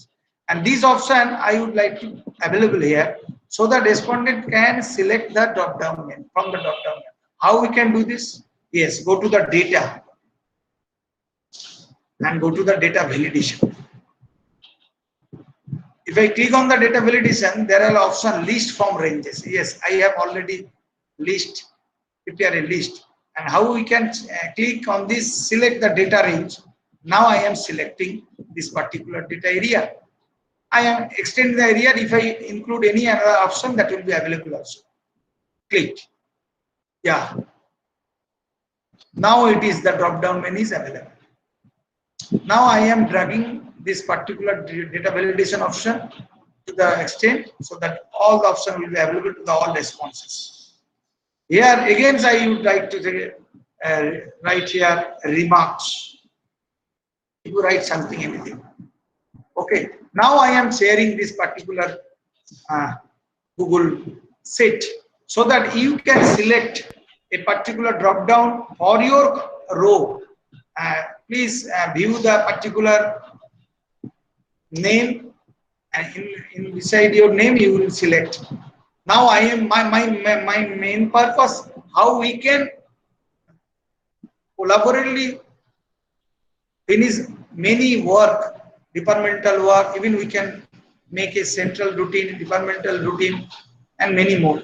And this option I would like to available here so the respondent can select the drop down menu from the drop down menu. How we can do this? Yes, go to the data and go to the data validation. If I click on the data validation, there are option list from ranges. Yes, I have already list, prepare a list. And how we can click on this, select the data range. Now I am selecting this particular data area. I am extending the area. If I include any other option, that will be available also. Click. Yeah. Now it is the drop down menu is available. Now I am dragging this particular data validation option to the extent so that all the options will be available to the all responses. Here again I would like to say, write here remarks. You write something, anything. Okay. Now I am sharing this particular Google Sheet so that you can select a particular drop down for your row. Please view the particular name, and in beside your name you will select. Now I am my main purpose, how we can collaboratively finish many work, departmental work, even we can make a central routine, departmental routine, and many more.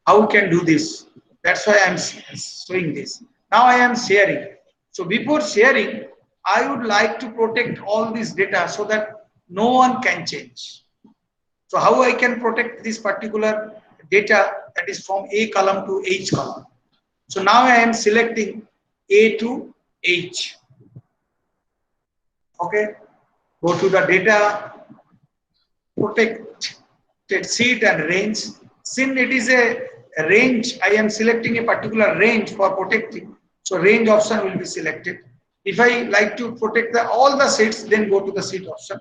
How we can do this? That's why I am showing this. Now I am sharing. So before sharing, I would like to protect all this data so that no one can change. So how I can protect this particular data, that is from A column to H column. So now I am selecting A to H. Okay, go to the data, protected sheet and range. Since it is a range, I am selecting a particular range for protecting. So range option will be selected. If I like to protect all the sheets, then go to the sheet option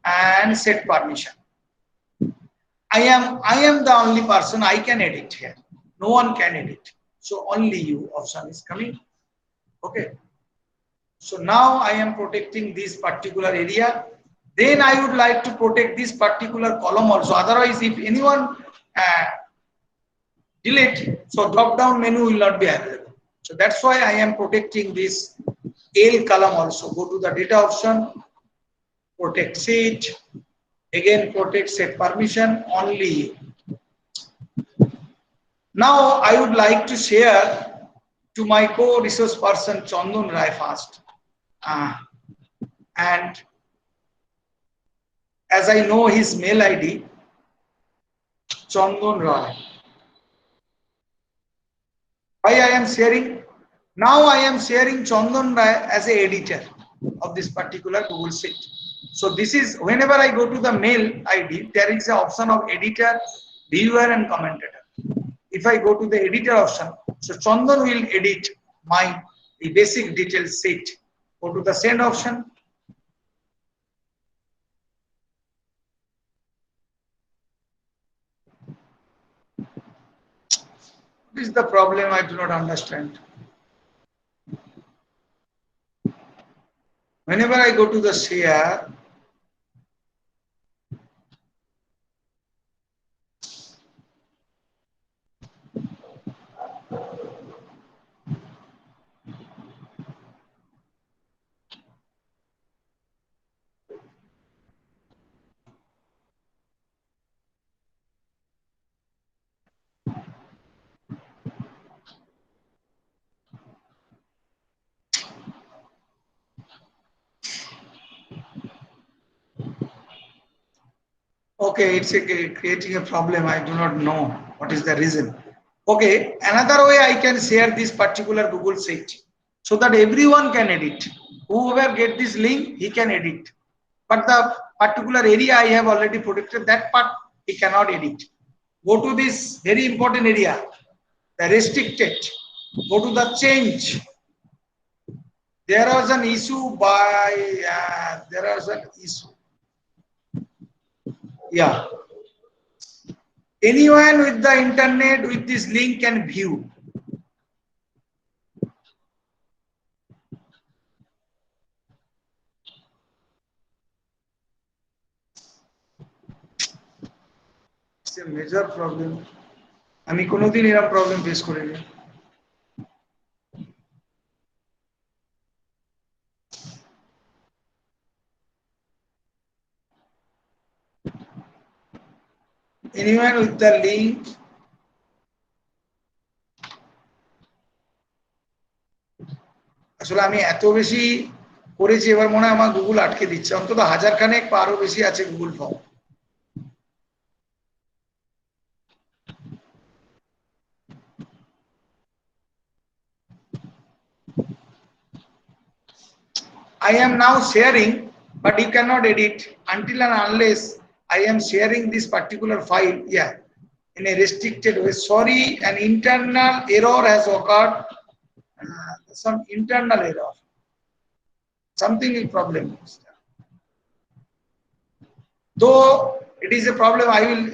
and set permission. I am the only person I can edit here. No one can edit. So only you option is coming. Okay. So now I am protecting this particular area. Then I would like to protect this particular column also. Otherwise, if anyone delete, so drop down menu will not be available. So that's why I am protecting this L column also. Go to the data option, protect sheet, again protect set permission, only. Now I would like to share to my co-resource person Chandan Rai first. And as I know his mail ID, Chandan Rai. Why I am sharing? Now I am sharing Chandan Rai as an editor of this particular Google Sheet. So this is, whenever I go to the mail ID, there is an option of editor, viewer and commentator. If I go to the editor option, so Chandan will edit my basic details sheet. Go to the send option. What is the problem? I do not understand. Whenever I go to the share, Okay, it's creating a problem. I do not know what is the reason. Okay, another way I can share this particular Google Sheet so that everyone can edit. Whoever get this link, he can edit. But the particular area I have already protected, that part he cannot edit. Go to this very important area, the restricted. Go to the change. There was an issue by, there was an issue. Yeah. Anyone with the internet with this link can view. It's a major problem. আমি কোনোদিন এরকম problem face করিনি। Anyone with the link? আসলে আমি এত বেশি করেছি, এবার মনে হয় আমার গুগল আটকে দিচ্ছে। অন্তত 1000 খানেক বা আরো বেশি আছে Google form. I am now sharing, but you cannot edit until and unless I am sharing this particular file. Yeah, in a restricted way. Sorry, an internal error has occurred. Some internal error. Something is problem. Though it is a problem, I will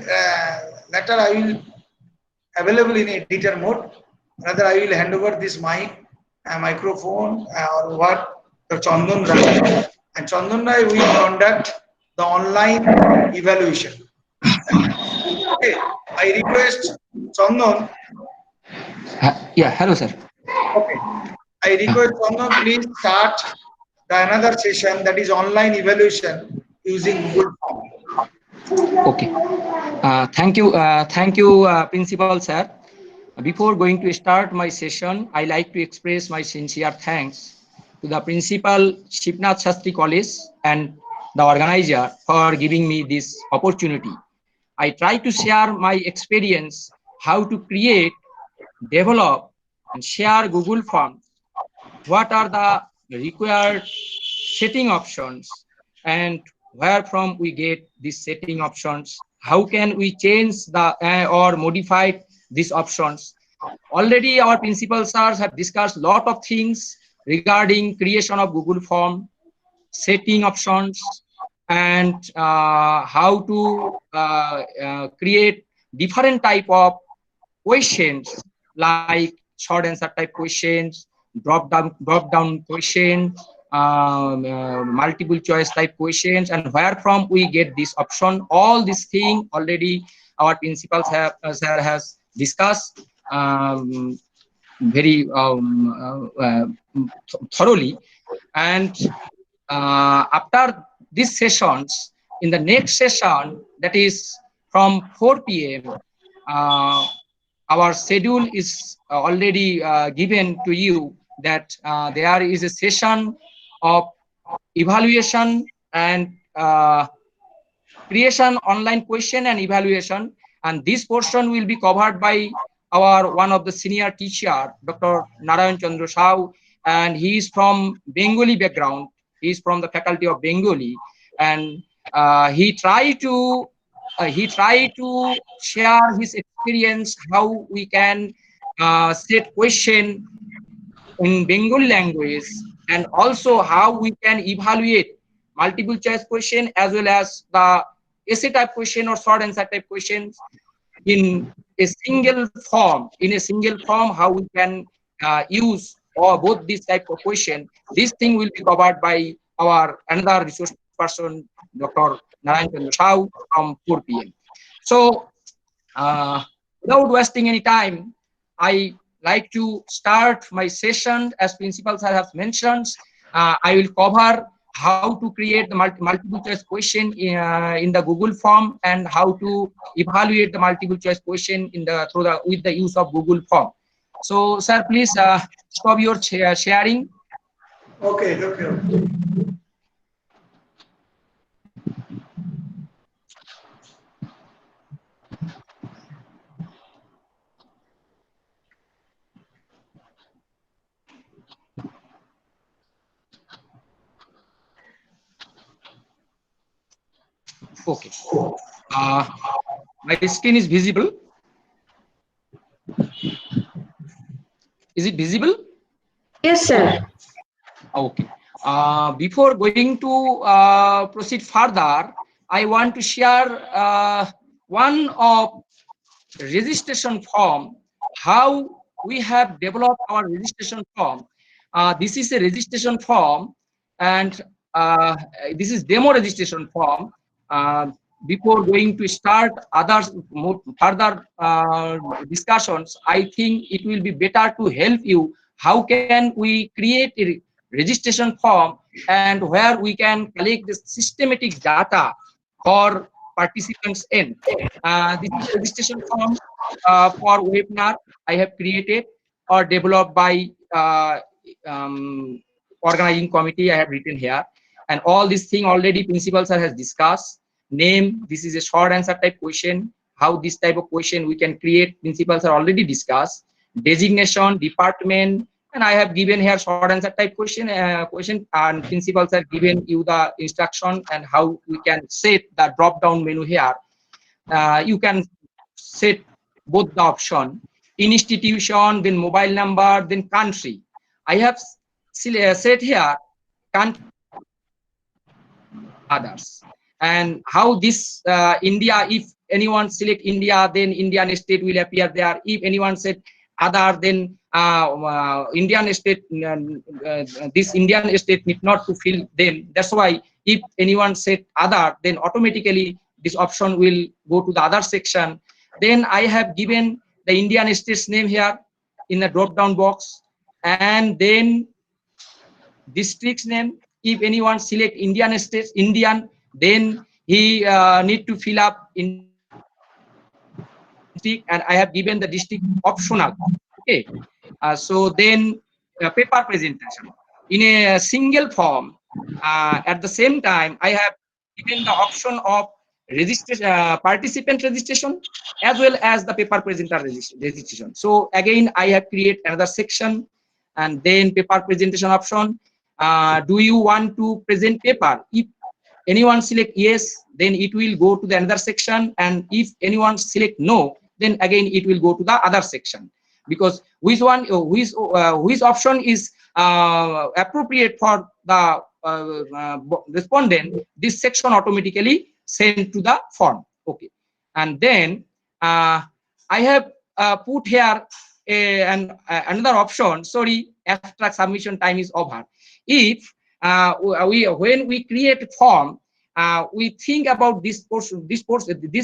later I will available in editor mode. Rather, I will hand over this mic, microphone, or what to Chandan Rai, and Chandan Rai will conduct the online evaluation. Okay, I request Chandan. Yeah, hello, sir. Okay, I request Chandan, please start the another session, that is online evaluation using Google Form. Okay. Thank you, Principal Sir. Before going to start my session, I like to express my sincere thanks to the Principal, Shivnath Shastri College, and the organizer for giving me this opportunity. I try to share my experience how to create, develop, and share Google Forms. What are the required setting options, and where from we get these setting options? How can we change the or modify these options? Already our principal sirs have discussed a lot of things regarding creation of Google Form, setting options, and how to create different type of questions like short answer type questions, drop down questions, multiple choice type questions, and where from we get this option. All these things already our principals sir has discussed very thoroughly. And after these sessions, in the next session, that is from 4 p.m. Our schedule is already given to you, that there is a session of evaluation and creation online question and evaluation, and this portion will be covered by our one of the senior teacher, Dr. Narayan Chandra Shao, and he is from Bengali background. He is from the faculty of Bengali, and he tried to share his experience how we can set question in Bengali language, and also how we can evaluate multiple choice question as well as the essay type question or short answer type questions in a single form. How we can use or both these type of question. This thing will be covered by our another resource person, Dr. Narayan Chandra Shao, from 4 p.m. So without wasting any time, I like to start my session. As principal sir has mentioned, I will cover how to create the multiple choice question in the Google Form, and how to evaluate the multiple choice question with the use of Google Form. So, sir, please stop your sharing. Okay. Okay. My screen is visible. Is it visible? Yes, sir. Okay. Before going to proceed further, I want to share one of registration form, how we have developed our registration form. This is a registration form, and this is demo registration form. Uh, Before going to start others more further discussions, I think it will be better to help you how can we create a registration form and where we can collect the systematic data for participants in. This is a registration form for webinar I have created or developed by organizing committee I have written here. And all this thing already principal sir has discussed. Name, this is a short answer type question. How this type of question we can create, principals are already discussed. Designation, department, and I have given here short answer type question, and principals have given you the instruction and how we can set the drop down menu here. You can set both the option, institution, then mobile number, then country. I have set here country, others, and how this India, if anyone select India, then Indian state will appear there. If anyone said other, then Indian state, this Indian state need not to fill them. That's why if anyone said other, then automatically this option will go to the other section. Then I have given the Indian state's name here in the drop down box, and then district's name. If anyone select Indian states, Indian, then he need to fill up in district, and I have given the district optional. Okay. So then paper presentation in a single form. At the same time, I have given the option of registration, participant registration, as well as the paper presenter registration. So again, I have created another section, and then paper presentation option. Do you want to present paper? If anyone select yes, then it will go to the another section, and if anyone select no, then again it will go to the other section. Because which one, which option is appropriate for the respondent, this section automatically sent to the form. Okay. And then I have put here another option. Sorry, abstract submission time is over. If when we create a form, we think about this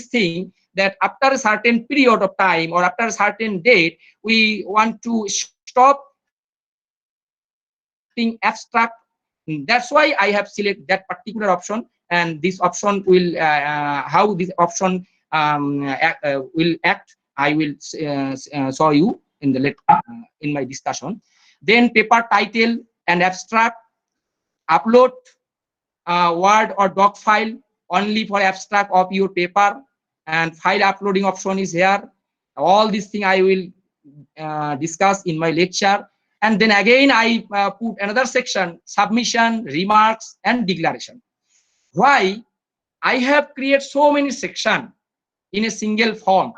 thing, that after a certain period of time or after a certain date, we want to stop being abstract. That's why I have selected that particular option, and this option will how this option will act, I will show you in the in my discussion. Then paper title and abstract, upload Word or doc file only for abstract of your paper, and file uploading option is here. All these things I will discuss in my lecture. And then again I put another section, submission, remarks, and declaration. Why I have created so many sections in a single form?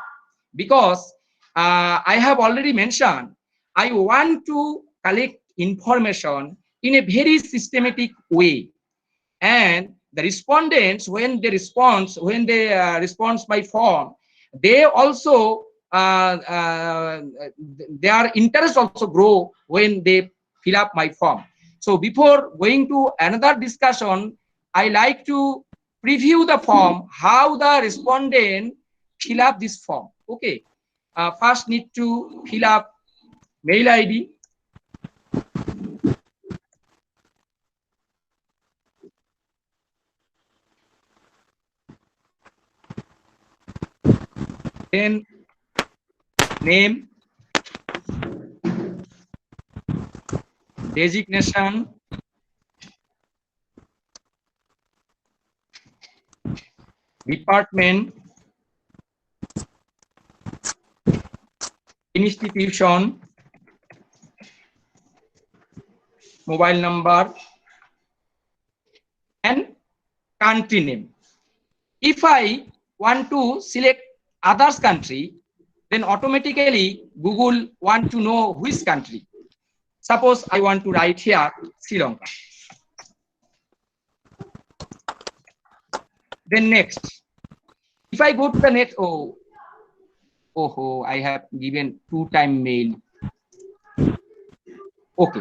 Because I have already mentioned, I want to collect information in a very systematic way. And the respondents, when they respond by form, they also their interest also grow when they fill up my form. So before going to another discussion, I like to preview the form, how the respondent fill up this form. Okay. First need to fill up mail ID, then name, designation, department, institution, mobile number, and country name. If I want to select others country, then automatically Google want to know which country. Suppose I want to write here Sri Lanka. Then next, if I go to the next, I have given 2-time mail. Okay.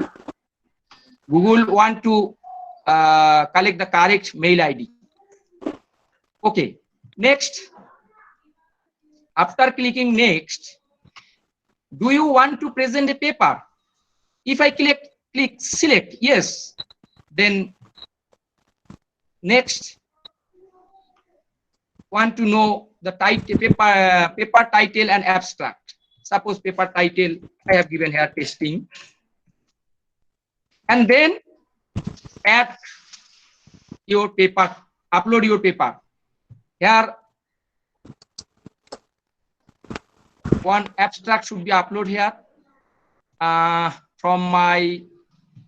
Google want to collect the correct mail ID. Okay. Next, after clicking next, do you want to present a paper? If I click select yes, then next want to know the title, paper title and abstract. Suppose paper title I have given here testing, and then add your paper, upload your paper. Here one abstract should be uploaded here from my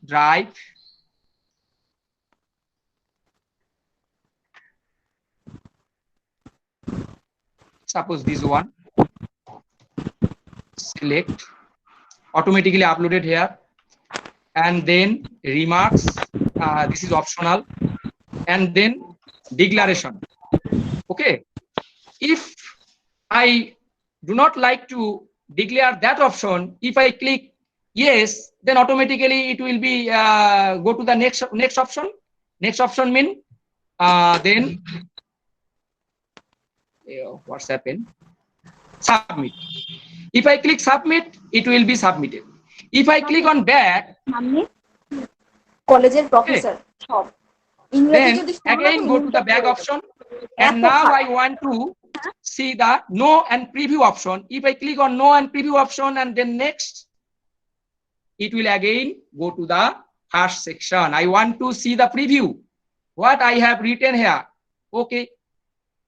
drive. Suppose this one, select, automatically uploaded here, and then remarks, this is optional, and then declaration. Okay, if I do not like to declare that option, if I click yes, then automatically it will be go to the next option. Next option mean then what's happened? Submit. If I click submit, it will be submitted. If I click on back, কলেজের professor সব then again go to the back option, and now I want to see the no and preview option. If I click on no and preview option and then next, it will again go to the first section. I want to see the preview, what I have written here. Okay,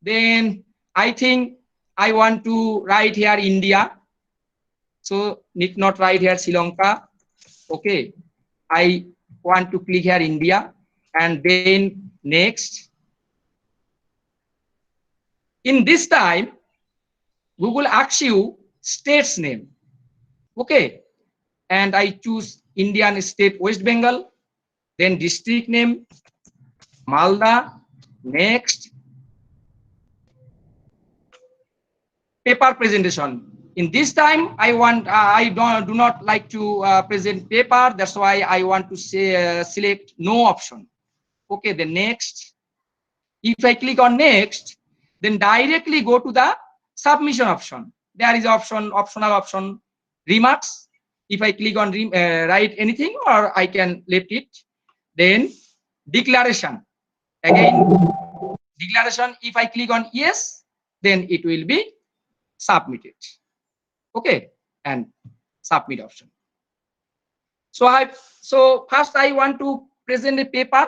then I think I want to write here India, so need not write here Sri Lanka. Okay, I want to click here India, and then next. In this time, Google asks you state's name. Okay, and I choose Indian state West Bengal, then district name Malda. Next, paper presentation. In this time, I do not like to present paper. That's why I want to say select no option. Okay, then next. If I click on next, then directly go to the submission option. There is optional option remarks. If I click on write anything, or I can left it. Then declaration. Again, declaration. If I click on yes, then it will be submitted. Okay, and submit option. So first I want to present a paper,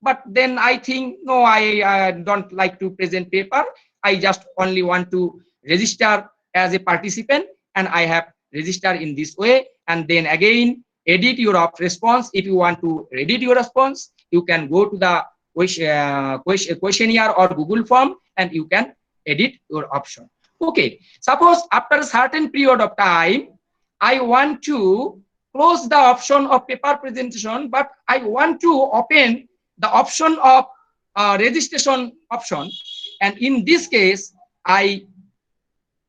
but then I think no, I don't like to present paper. I just only want to register as a participant, and I have registered in this way. And then again edit your response. If you want to edit your response, you can go to the questionnaire or Google form, and you can edit your option. Okay, suppose after a certain period of time, I want to close the option of paper presentation, but I want to open the option of registration option. And in this case, I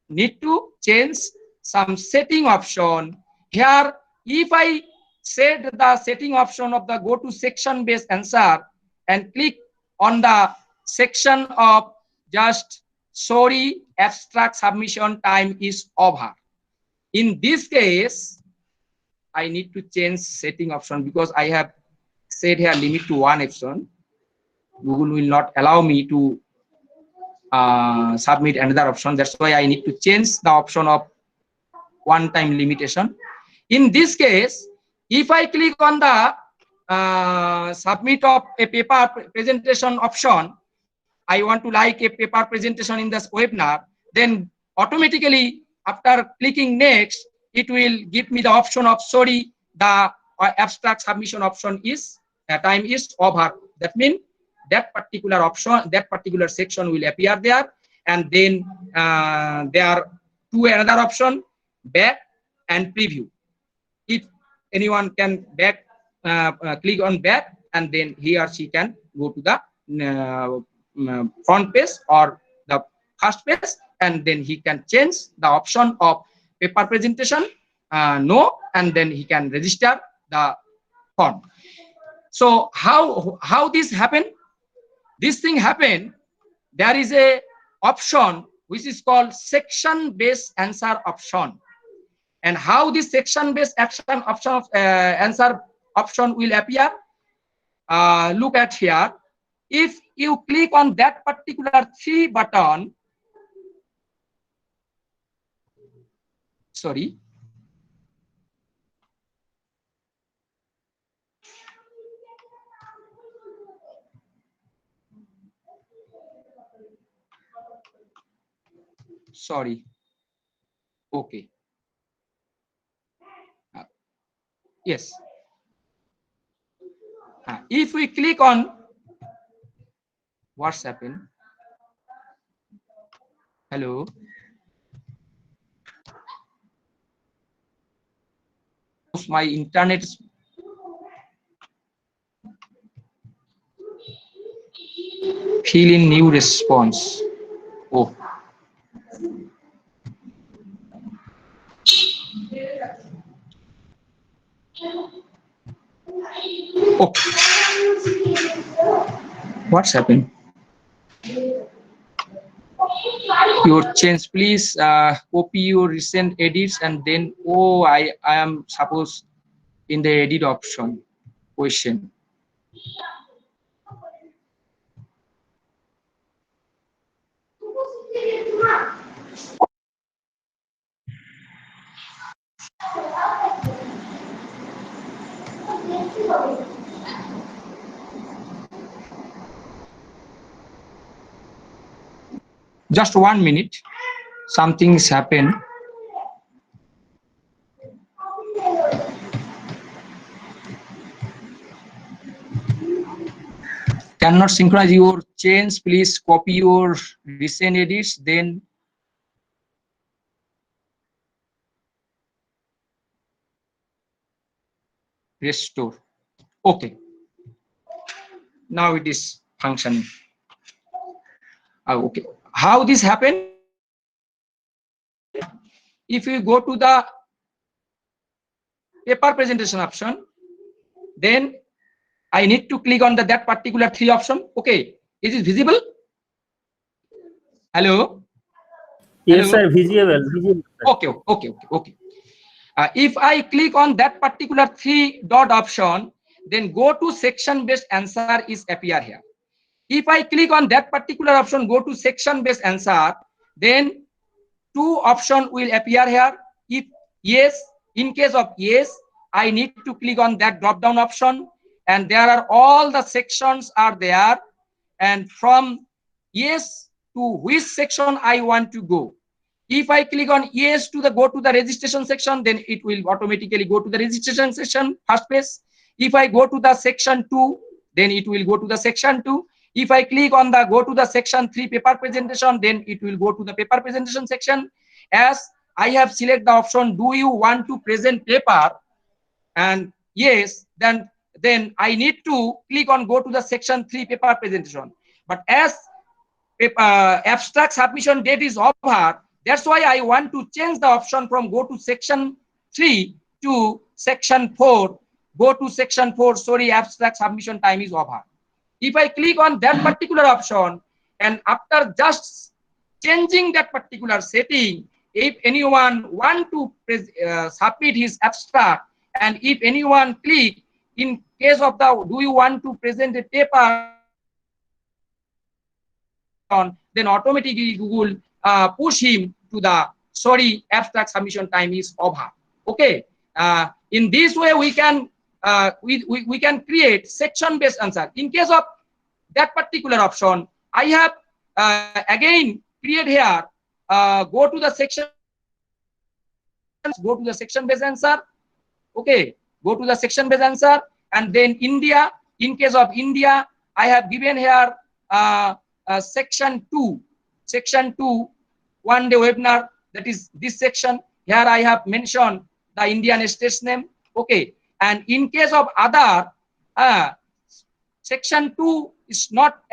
need to change some setting option. Here, if I set the setting option of the go to section based answer and click on the section of just sorry, abstract submission time is over. In this case, I need to change setting option, because I have set here limit to 1 option. Google will not allow me to submit another option. That's why I need to change the option of 1-time limitation. In this case, if I click on the submit of a paper presentation option, I want to like a paper presentation in this webinar, then automatically after clicking next, it will give me the option of sorry, the abstract submission option is time is over. That means that particular option, that particular section will appear there. And then there are another option, back and preview. If anyone can back, click on back, and then he or she can go to the front page or the first page, and then he can change the option of paper presentation, no, and then he can register the form. So how this happen? This thing happen. There is a option which is called section based answer option. And how this section based action option of answer option will appear? Look at here. If you click on that particular 3 button, sorry, okay, yes, if we click on what's happened, hello, my internet is fill in new response. Oh, okay, what's happened? Your change, please copy your recent edits, and then I am supposed in the edit option question. Just 1 minute, something's happened. Cannot synchronize your change, please copy your recent edits, then restore. Okay, now it is functioning. Okay, how this happened? If you go to the paper presentation option, then I need to click on that particular 3 option. Okay, is it visible? Hello? Yes, hello? sir, visible. Okay. If I click on that particular 3 dot option, then go to section based answer is appear here. If I click on that particular option, go to section based answer, then 2 option will appear here. If yes, in case of yes, I need to click on that drop down option, and there are all the sections are there, and from yes to which section I want to go. If I click on yes to go to the registration section, then it will automatically go to the registration section first page. If I go to the section 2, then it will go to the section 2. If I click on the go to the section 3 paper presentation, then it will go to the paper presentation section. As I have selected the option, do you want to present paper? And yes, then I need to click on go to the section 3 paper presentation. But as abstract submission date is over, that's why I want to change the option from go to section 3 to section 4. Go to section 4, sorry, abstract submission time is over. If I click on that particular option, and after just changing that particular setting, if anyone want to submit his abstract, and if anyone click in case of the do you want to present a paper, then automatically Google push him to the sorry, abstract submission time is over. Okay, in this way we can we can create section based answer. In case of that particular option, I have again create here, go to the section based answer. Okay, go to the section based answer, and then India. In case of India, I have given here section 2, one day webinar, that is this section. Here I have mentioned the Indian state's name. Okay, and in case of other, section 2 is not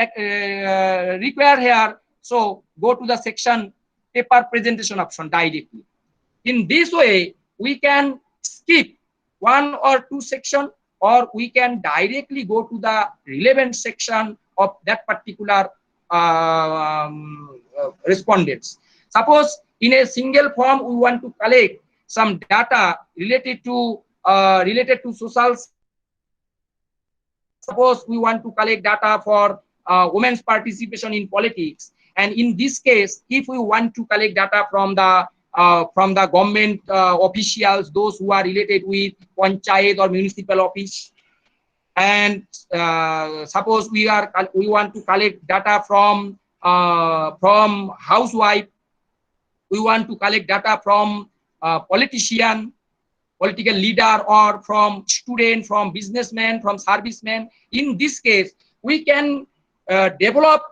required here, so go to the section paper presentation option directly. In this way, we can skip one or two section, or we can directly go to the relevant section of that particular respondents. Suppose in a single form we want to collect some data related to social. Suppose we want to collect data for women's participation in politics, and in this case, if we want to collect data from the government officials, those who are related with panchayat or municipal office, and suppose we want to collect data from housewife, we want to collect data from politician, political leader, or from student, from businessman, from serviceman. In this case, we can develop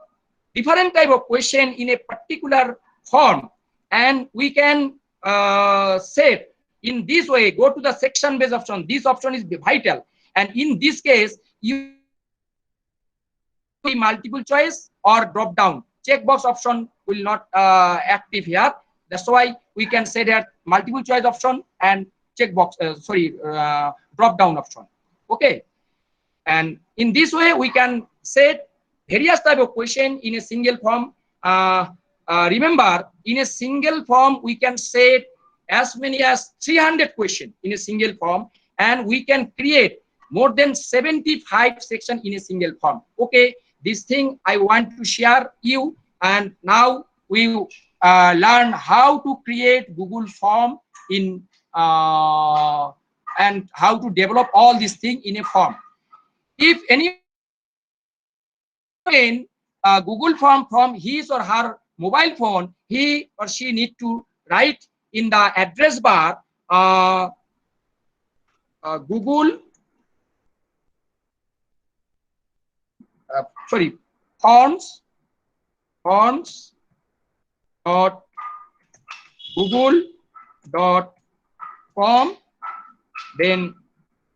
different type of question in a particular form, and we can set in this way. Go to the section based option. This option is vital, and in this case, you multiple choice or drop down. Checkbox option will not active here. That's why we can say that multiple choice option and checkbox, drop down option. Okay, and in this way we can set various type of question in a single form. Remember, in a single form we can set as many as 300 questions in a single form, and we can create more than 75 sections in a single form. Okay, this thing I want to share you, and now we learn how to create Google form in and how to develop all these things in a form. If any Google form from his or her mobile phone, he or she need to write in the address bar Google forms dot google.com, then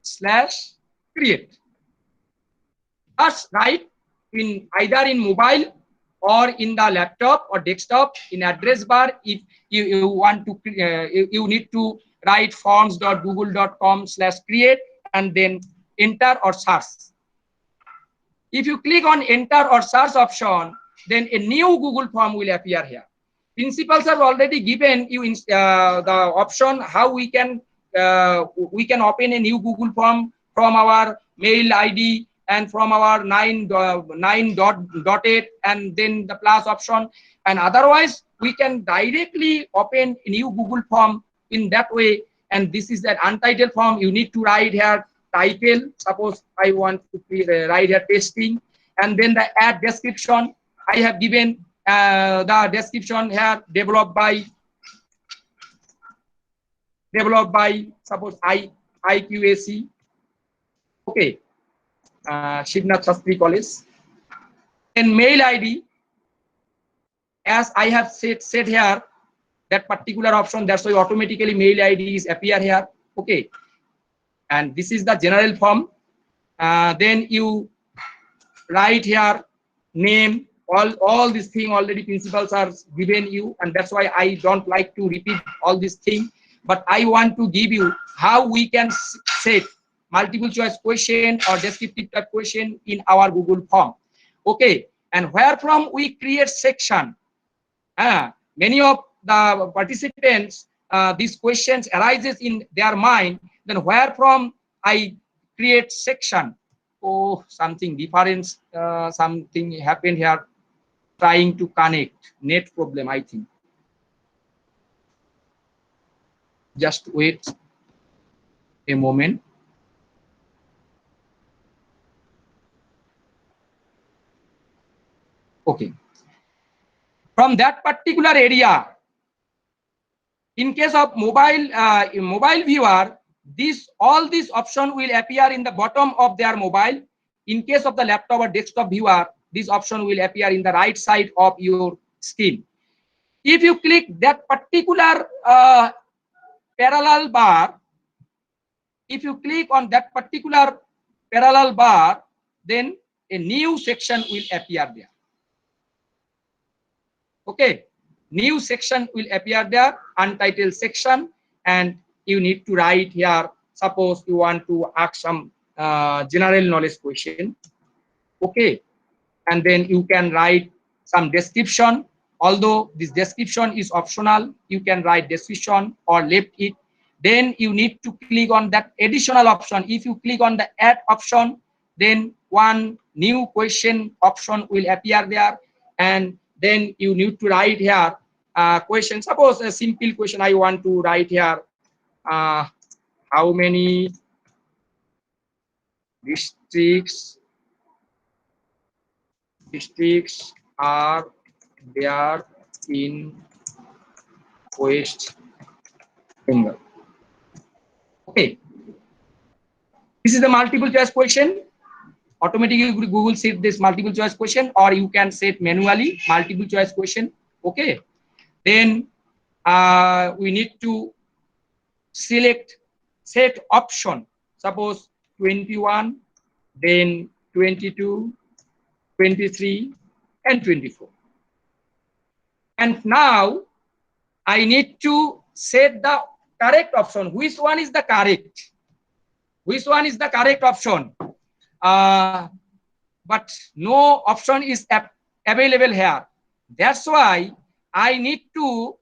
/create. That's right, in either in mobile or in the laptop or desktop. In address bar, if you want to you need to write forms.google.com/create and then enter or search. If you click on enter or search option, then a new Google form will appear here. Principals have already given you the option how we can open a new Google form from our mail ID and from our 9.8 and then the plus option, and otherwise we can directly open a new Google form in that way. And this is that untitled form. You need to write here title. Suppose I want to write here testing, and then the add description. I have given the description here developed by suppose IQAC. Okay, Shivnath Shastri College. And mail ID, as I have said here, that particular option, that's why automatically mail ID is appear here. Okay, and this is the general form. Then you write here name. All these things already principals are given you, and that's why I don't like to repeat all these things, but I want to give you how we can set multiple choice question or descriptive type question in our Google form. Okay, and where from we create section. Many of the participants, these questions arises in their mind, then where from I create section. Oh, something different, something happened here. Trying to connect, net problem, I think. Just wait a moment. Okay. From that particular area, in case of mobile viewer, all these options will appear in the bottom of their mobile. in case of the laptop or desktop viewer, this option will appear in the right side of your screen. If you click that particular parallel bar, if you click on that particular parallel bar, then a new section will appear there. Okay, new section will appear there, untitled section, and you need to write here. Suppose you want to ask some general knowledge question. Okay, and then you can write some description. Although this description is optional, you can write description or left it. Then you need to click on that additional option. If you click on the add option, then one new question option will appear there, and then you need to write here question. Suppose a simple question I want to write here. How many districts are there in West Bengal? Okay, this is the multiple choice question. Automatically Google set this multiple choice question, or you can set manually multiple choice question. Okay, then we need to select set option. Suppose 21, then 22, 23, and 24. And now I need to set the correct option. Which one is the correct? Which one is the correct option? But no option is available here. That's why I need to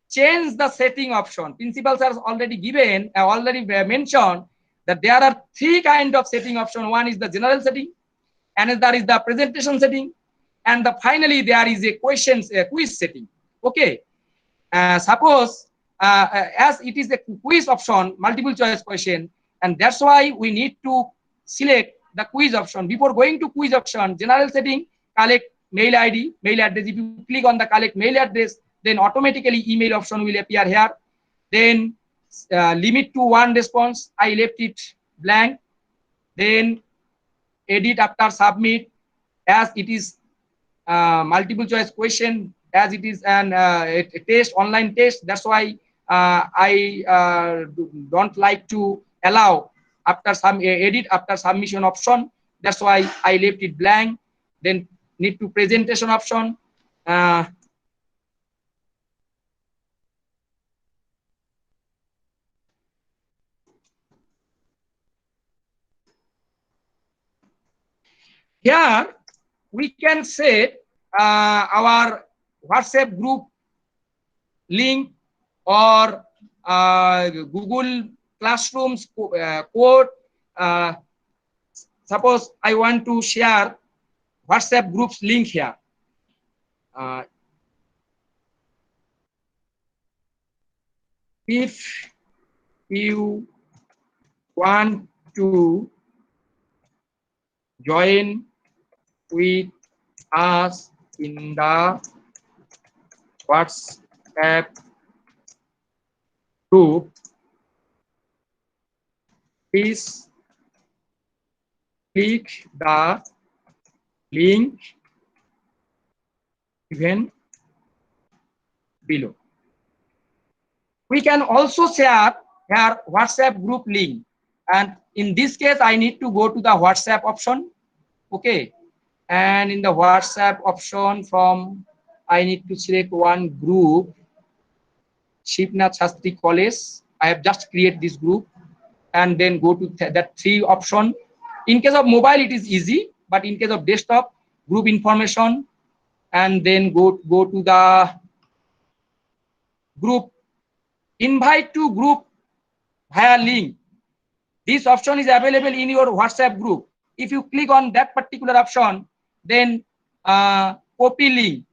change the setting option. Principals are already given, already mentioned that there are three kinds of setting option. One is the general setting, another is the presentation setting, and finally there is a quiz setting. Okay, suppose as it is a quiz option, multiple choice question, and that's why we need to select the quiz option. Before going to quiz option, general setting, collect mail ID, mail address. If you click on the collect mail address, then automatically email option will appear here. Then limit to one response, I left it blank. Then edit after submit, as it is multiple choice question, as it is an a test, online test. That's why I don't like to allow after some edit after submission option. That's why I left it blank. Then need to presentation option. Here we can set our WhatsApp group link or Google Classrooms code. Suppose I want to share WhatsApp groups link here. If you want to join with us in the WhatsApp group, please click the link given below. We can also share here WhatsApp group link, and in this case I need to go to the WhatsApp option. Okay, and in the WhatsApp option, from I need to select one group, Shivnath Shastri College. I have just created this group, and then go to that three option. In case of mobile it is easy, but in case of desktop, group information, and then go to the group, invite to group via link. This option is available in your WhatsApp group. If you click on that particular option, then copy link.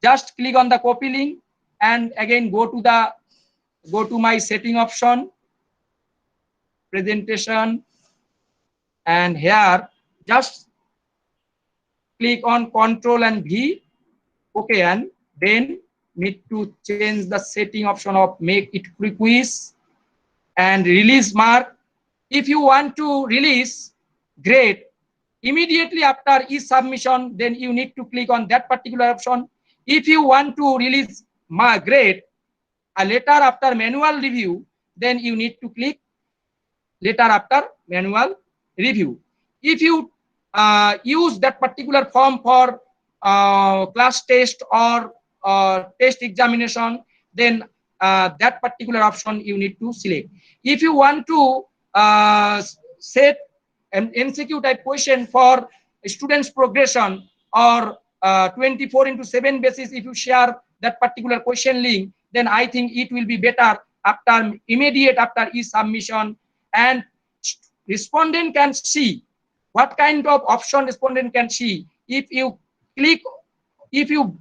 Just click on the copy link, and again go to my setting option, presentation, and here just click on Control and V. Okay, and then need to change the setting option of make it quiz and release mark. If you want to release, great. immediately after each submission, then you need to click on that particular option. If you want to release my grade later after manual review, then you need to click later after manual review. If you use that particular form for class test or test examination, then that particular option you need to select. If you want to set an MCQ type question for students progression or 24/7 basis, if you share that particular question link, then I think it will be better after immediate after each submission, and respondent can see what kind of option respondent can see. If you click, if you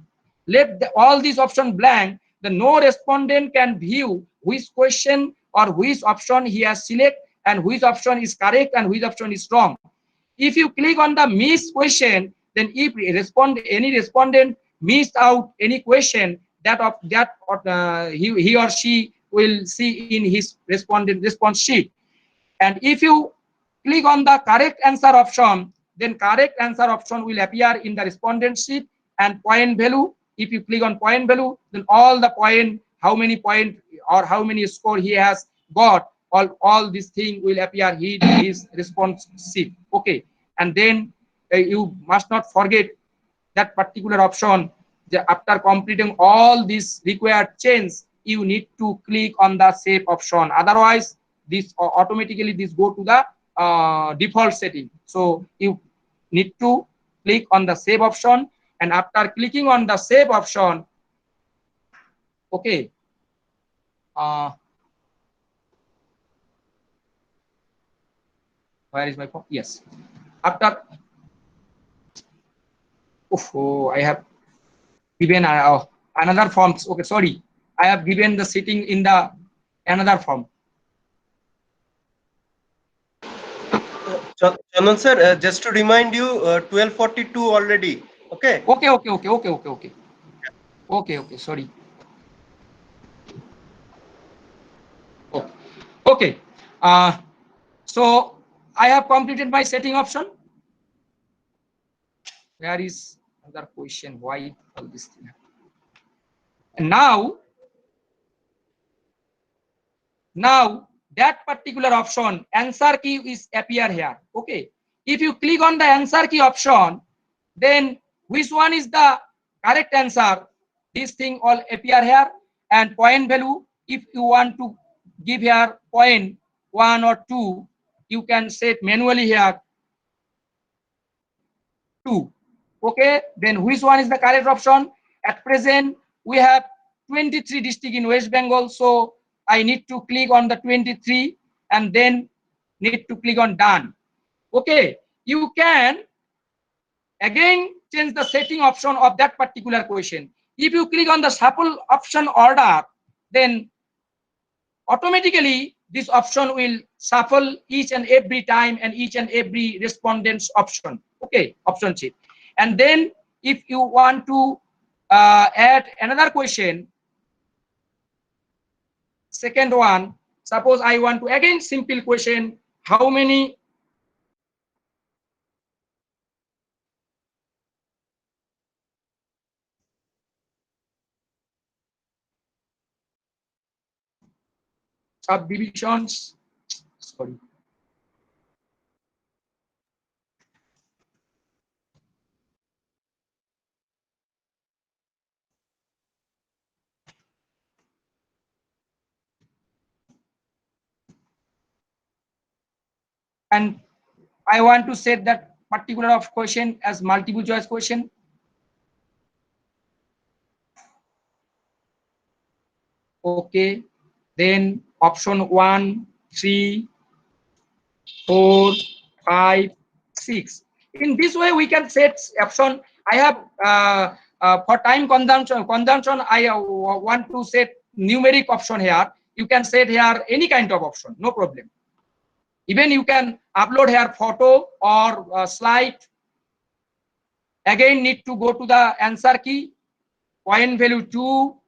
left all these options blank, the no respondent can view which question or which option he has select and which option is correct and which option is wrong. If you click on the miss question, then if any respondent missed out any question, he or she will see in his respondent response sheet. And if you click on the correct answer option, then correct answer option will appear in the respondent sheet. And point value, if you click on point value, then all the point, how many point or how many score he has got, all this thing will appear in his response sheet. Okay, and then you must not forget that particular option. After completing all these required changes, you need to click on the save option. Otherwise, this automatically this go to the default setting. So you need to click on the save option, and after clicking on the save option, okay, where is my phone? Yes, after I have given another forms. Okay, sorry, I have given the setting in the another form. Chandan sir, just to remind you, 12:42 already. Okay. Okay. Sorry. Okay. So I have completed my setting option. Where is another question? Why all this thing? And now that particular option, answer key is appear here. Okay. If you click on the answer key option, then which one is the correct answer? This thing all appear here, and point value. If you want to give here point 1 or 2, you can set manually here 2. Okay, then which one is the correct option? At present, we have 23 districts in West Bengal, so I need to click on the 23 and then need to click on done. Okay, you can again change the setting option of that particular question. If you click on the shuffle option order, then automatically this option will shuffle each and every time and each and every respondent's option. Okay, option sheet. And then if you want to add another question, second one, suppose I want to again simple question, how many subdivisions, sorry, and I want to set that particular of question as multiple choice question. Okay, then option 1, 3, 4, 5, 6. In this way, we can set option. I have for time consumption. I want to set numeric option here. You can set here any kind of option, no problem. Even you can upload here photo or slide. Again, need to go to the answer key, point value 2,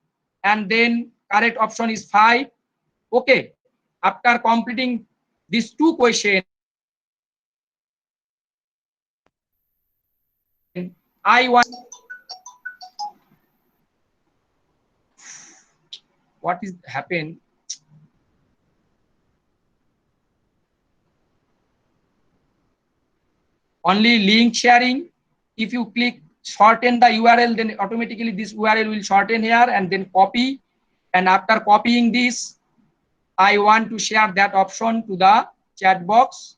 and then correct option is 5. Okay, after completing these two questions, I want. What is happened? Only link sharing. If you click shorten the URL, then automatically this URL will shorten here, and then copy. And after copying this, I want to share that option to the chat box,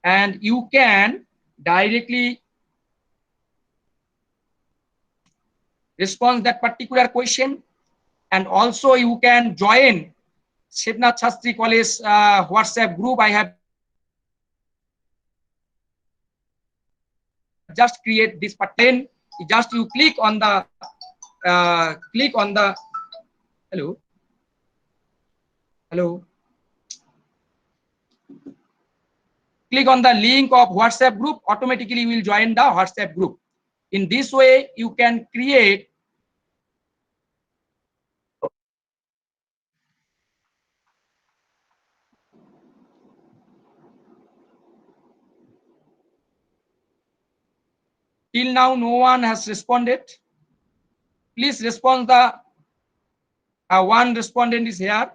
and you can directly respond that particular question. And also you can join Shivnath Shastri College WhatsApp group. I have just create this button. Just you click on the hello. Click on the link of WhatsApp group. Automatically you will join the WhatsApp group. In this way, you can create till now no one has responded. Please respond. The one respondent is here,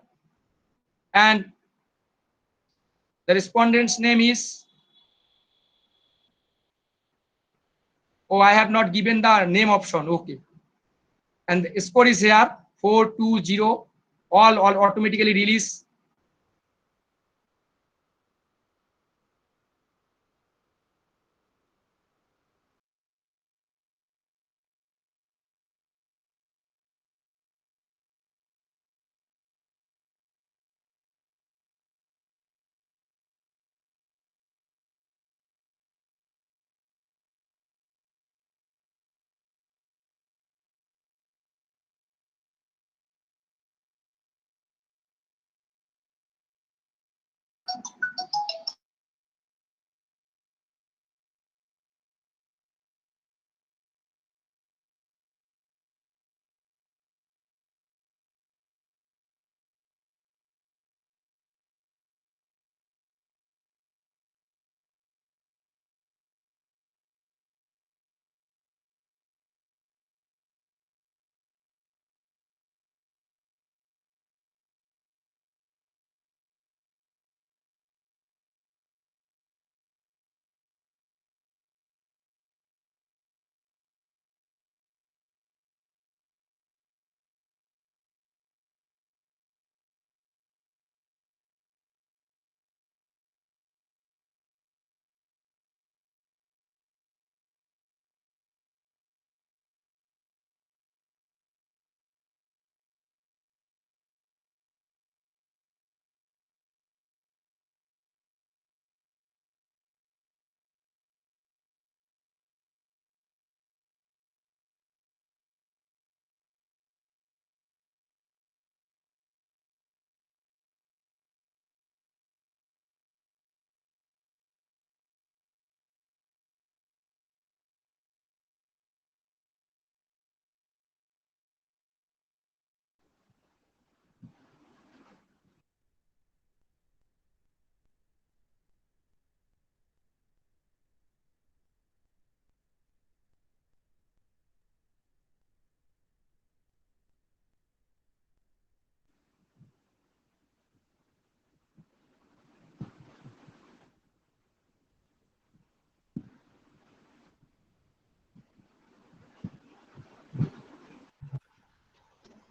and the respondent's name is, oh, I have not given the name option. Okay. And the score is here 420. All automatically release.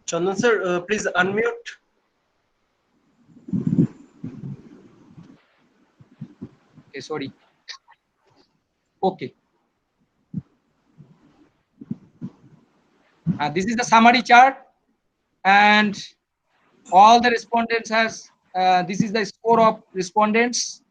Chandan sir, please unmute. Okay, sorry. Okay. This is the summary chart, and all the respondents has, this is the score of respondents,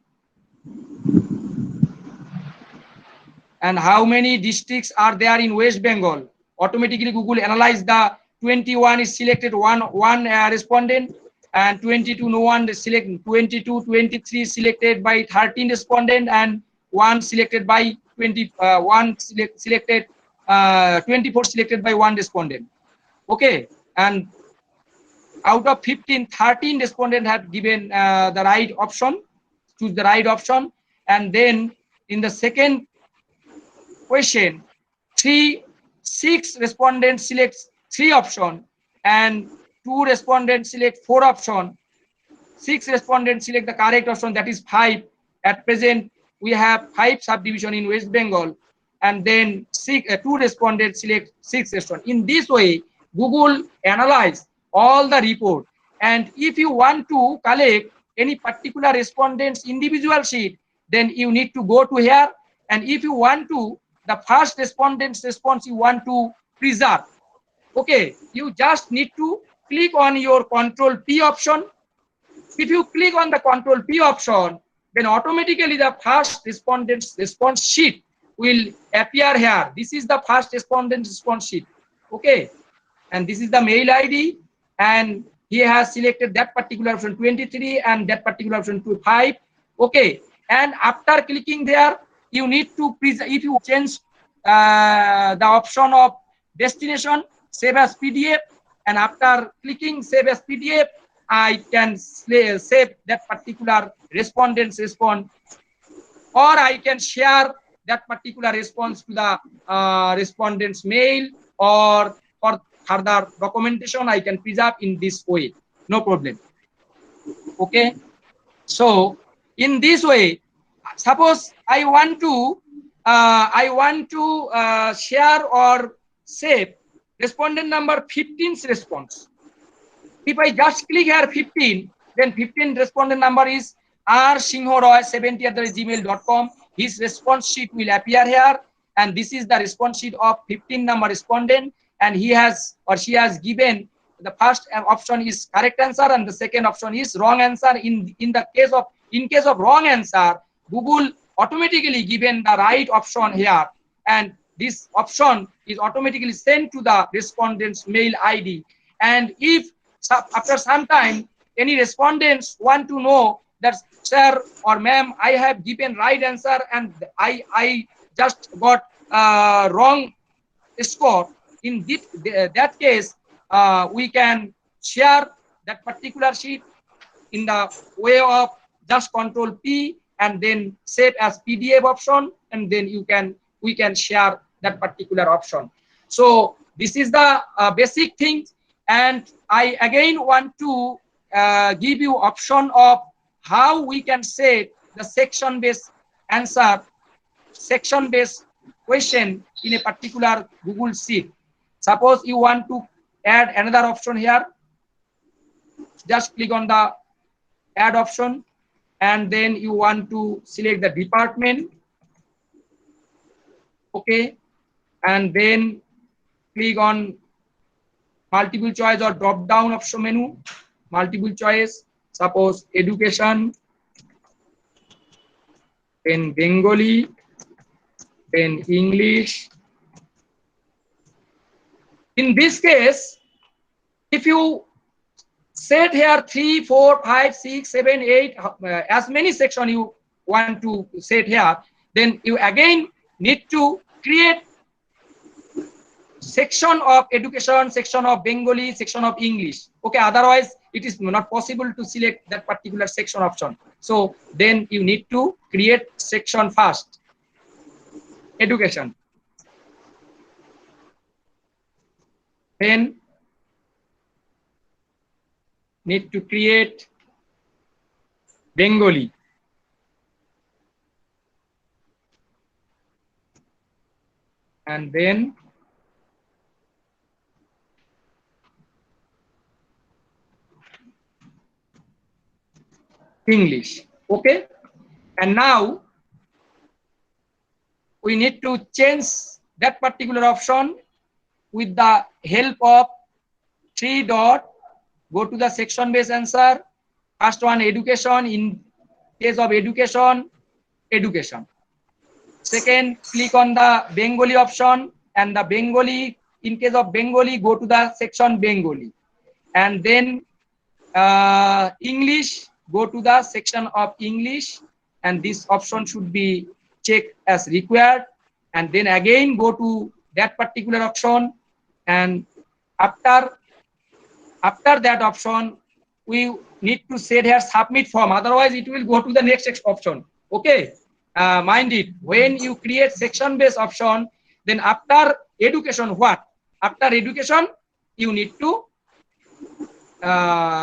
and how many districts are there in West Bengal. Automatically Google analyze the 21 is selected one respondent, and 22 no one is selected, 22 23 selected by 13 respondent, and one selected by 24 selected by one respondent. Okay, and out of 15, 13 respondents have given the right option, choose the right option. And then in the second question, 6 respondents select 3 option, and 2 respondents select 4 option. 6 respondents select the correct option, that is 5. At present, we have 5 subdivision in West Bengal, and then 2 respondents select 6 restaurants. In this way, Google analyze all the report, and if you want to collect any particular respondent's individual sheet, then you need to go to here, and if you want to, the first respondent's response you want to preserve, okay, you just need to click on your Control P option. If you click on the Control P option, then automatically the first respondent's response sheet will appear here. This is the first respondent's response sheet, okay, and this is the mail ID, and he has selected that particular option 23 and that particular option 25, okay. And after clicking there, you need to if you change the option of destination, save as PDF, and after clicking save as PDF, I can save that particular respondent's response, or I can share that particular response to the respondent's mail, or for further documentation I can preserve in this way, no problem, okay. So in this way, suppose I want to share or save respondent number 15's response. If I just click here 15, then 15 respondent number is rsinghoroy70@gmail.com. His response sheet will appear here, and this is the response sheet of 15 number respondent, and he has or she has given the first option is correct answer and the second option is wrong answer. In case of wrong answer, Google automatically given the right option here, and this option is automatically sent to the respondent's mail ID. And if after some time any respondents want to know that, sir or ma'am, I have given right answer and I just got wrong score, in that case we can share that particular sheet in the way of just Control P and then save as PDF option, and then we can share that particular option. So this is the basic thing, and I again want to give you option of how we can set the section based answer, section based question in a particular Google sheet. Suppose you want to add another option here, just click on the add option, and then you want to select the department, okay, and then click on multiple choice or drop down option menu, multiple choice, suppose education, then Bengali, then English. In this case, if you set here 3, 4, 5, 6, 7, 8, as many sections you want to set here, then you again need to create section of education, section of Bengali, section of English, okay, otherwise it is not possible to select that particular section option. So then you need to create section first, education, then need to create Bengali, and then English, okay. And now we need to change that particular option with the help of 3 dot. Go to the section based answer. First one, education. In case of education, education. Second, click on the Bengali option, and the Bengali, in case of Bengali, go to the section Bengali, and then English, go to the section of English, and this option should be checked as required, and then again go to that particular option, and after that option we need to set here submit form, otherwise it will go to the next option, okay. Mind it, when you create section based option, Then after education, what? After education, you need to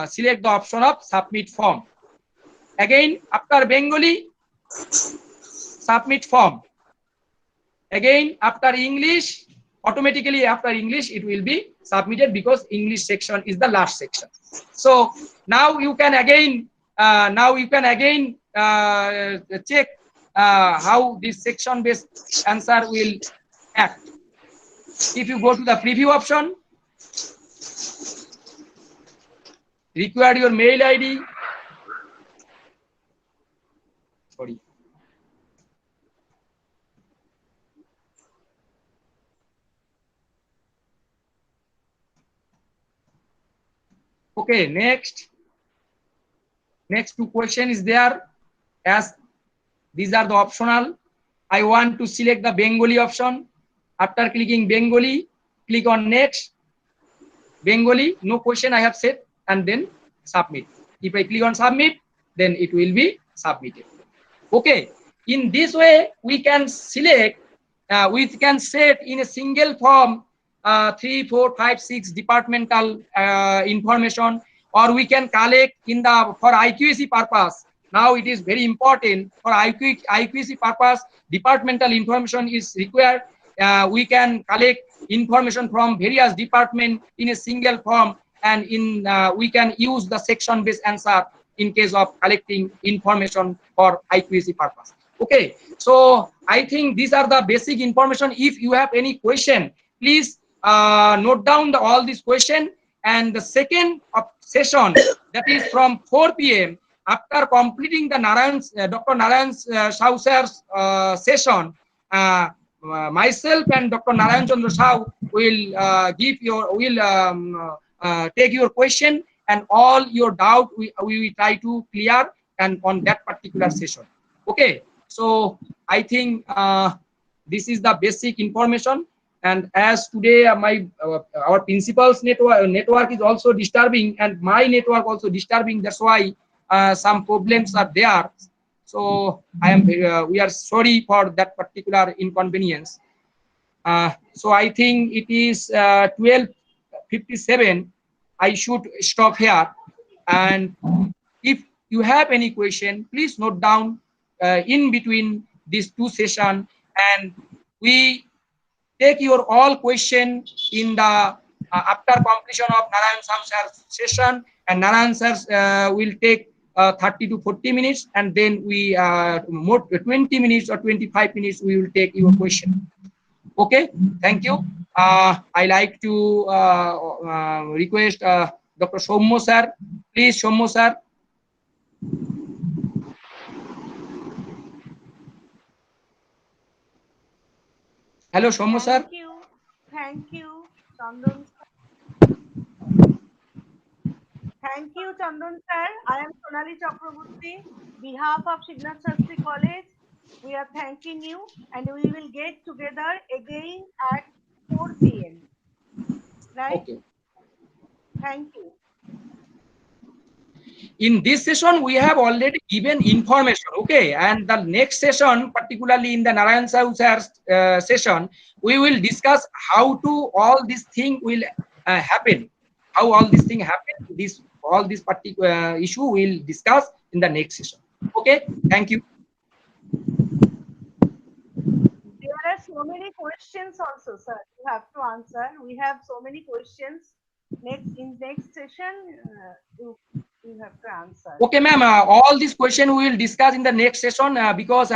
select the option of submit form. Again, after Bengali, submit form. Again, after English, automatically after English, it will be submitted because English section is the last section. So now you can again, check how this section-based answer will act. If you go to the preview option, require your mail ID. Sorry. Okay, next two question is there. As these are the optional, I want to select the Bengali option. After clicking Bengali, click on next. Bengali, no question I have set, and then submit. If I click on submit, then it will be submitted. Okay, in this way we can select, we can set in a single form 3, 4, 5, 6 departmental information, or we can collect in the for IQAC purpose. Now it is very important for IQAC purpose, departmental information is required. We can collect information from various departments in a single form, and in we can use the section-based answer in case of collecting information for IQAC purpose. Okay, so I think these are the basic information. If you have any question, please note down all these question. And the second session, that is from 4 p.m. after completing the Dr. Narayan Shah sir's session, myself and Dr. Narayan Chandra Shah will take your question, and all your doubt we will try to clear and on that particular session. Okay, so I think this is the basic information. And as today our principal's network is also disturbing, and my network also disturbing, that's why some problems are there. So we are sorry for that particular inconvenience. So I think it is 12:57. I should stop here. And if you have any question, please note down in between these two sessions, and we take your all question in the after completion of Narayan Shah session, and Narayan sir will take 30 to 40 minutes, and then we more 20 minutes or 25 minutes we will take your question. Okay, thank you. I like to request Dr. Sommo sir. Please, Sommo sir. Hello, Sommo sir. Thank you, Chandran. Thank you, Chandran sir. I am Sonali Chakraborty. Behalf of Shignath Shastri College, we are thanking you, and we will get together again at 4 p.m. Right? Okay. Thank you. In this session, we have already given information, okay? And the next session, particularly in the Narayan Shah session, we will discuss how to all these things will happen. How all these things happen. All this particular issue we'll discuss in the next session. Okay, thank you. There are so many questions also, sir. You have to answer. We have so many questions. In next session, you have to answer. Okay, ma'am. All these questions we will discuss in the next session because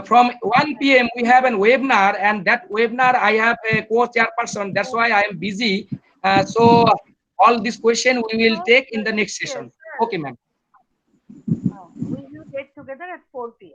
from 1 p.m. we have a webinar, and that webinar I have a co-chairperson. That's why I am busy. So all these questions we will take in the next session. Yes, okay, ma'am. we will get together at 4 p.m.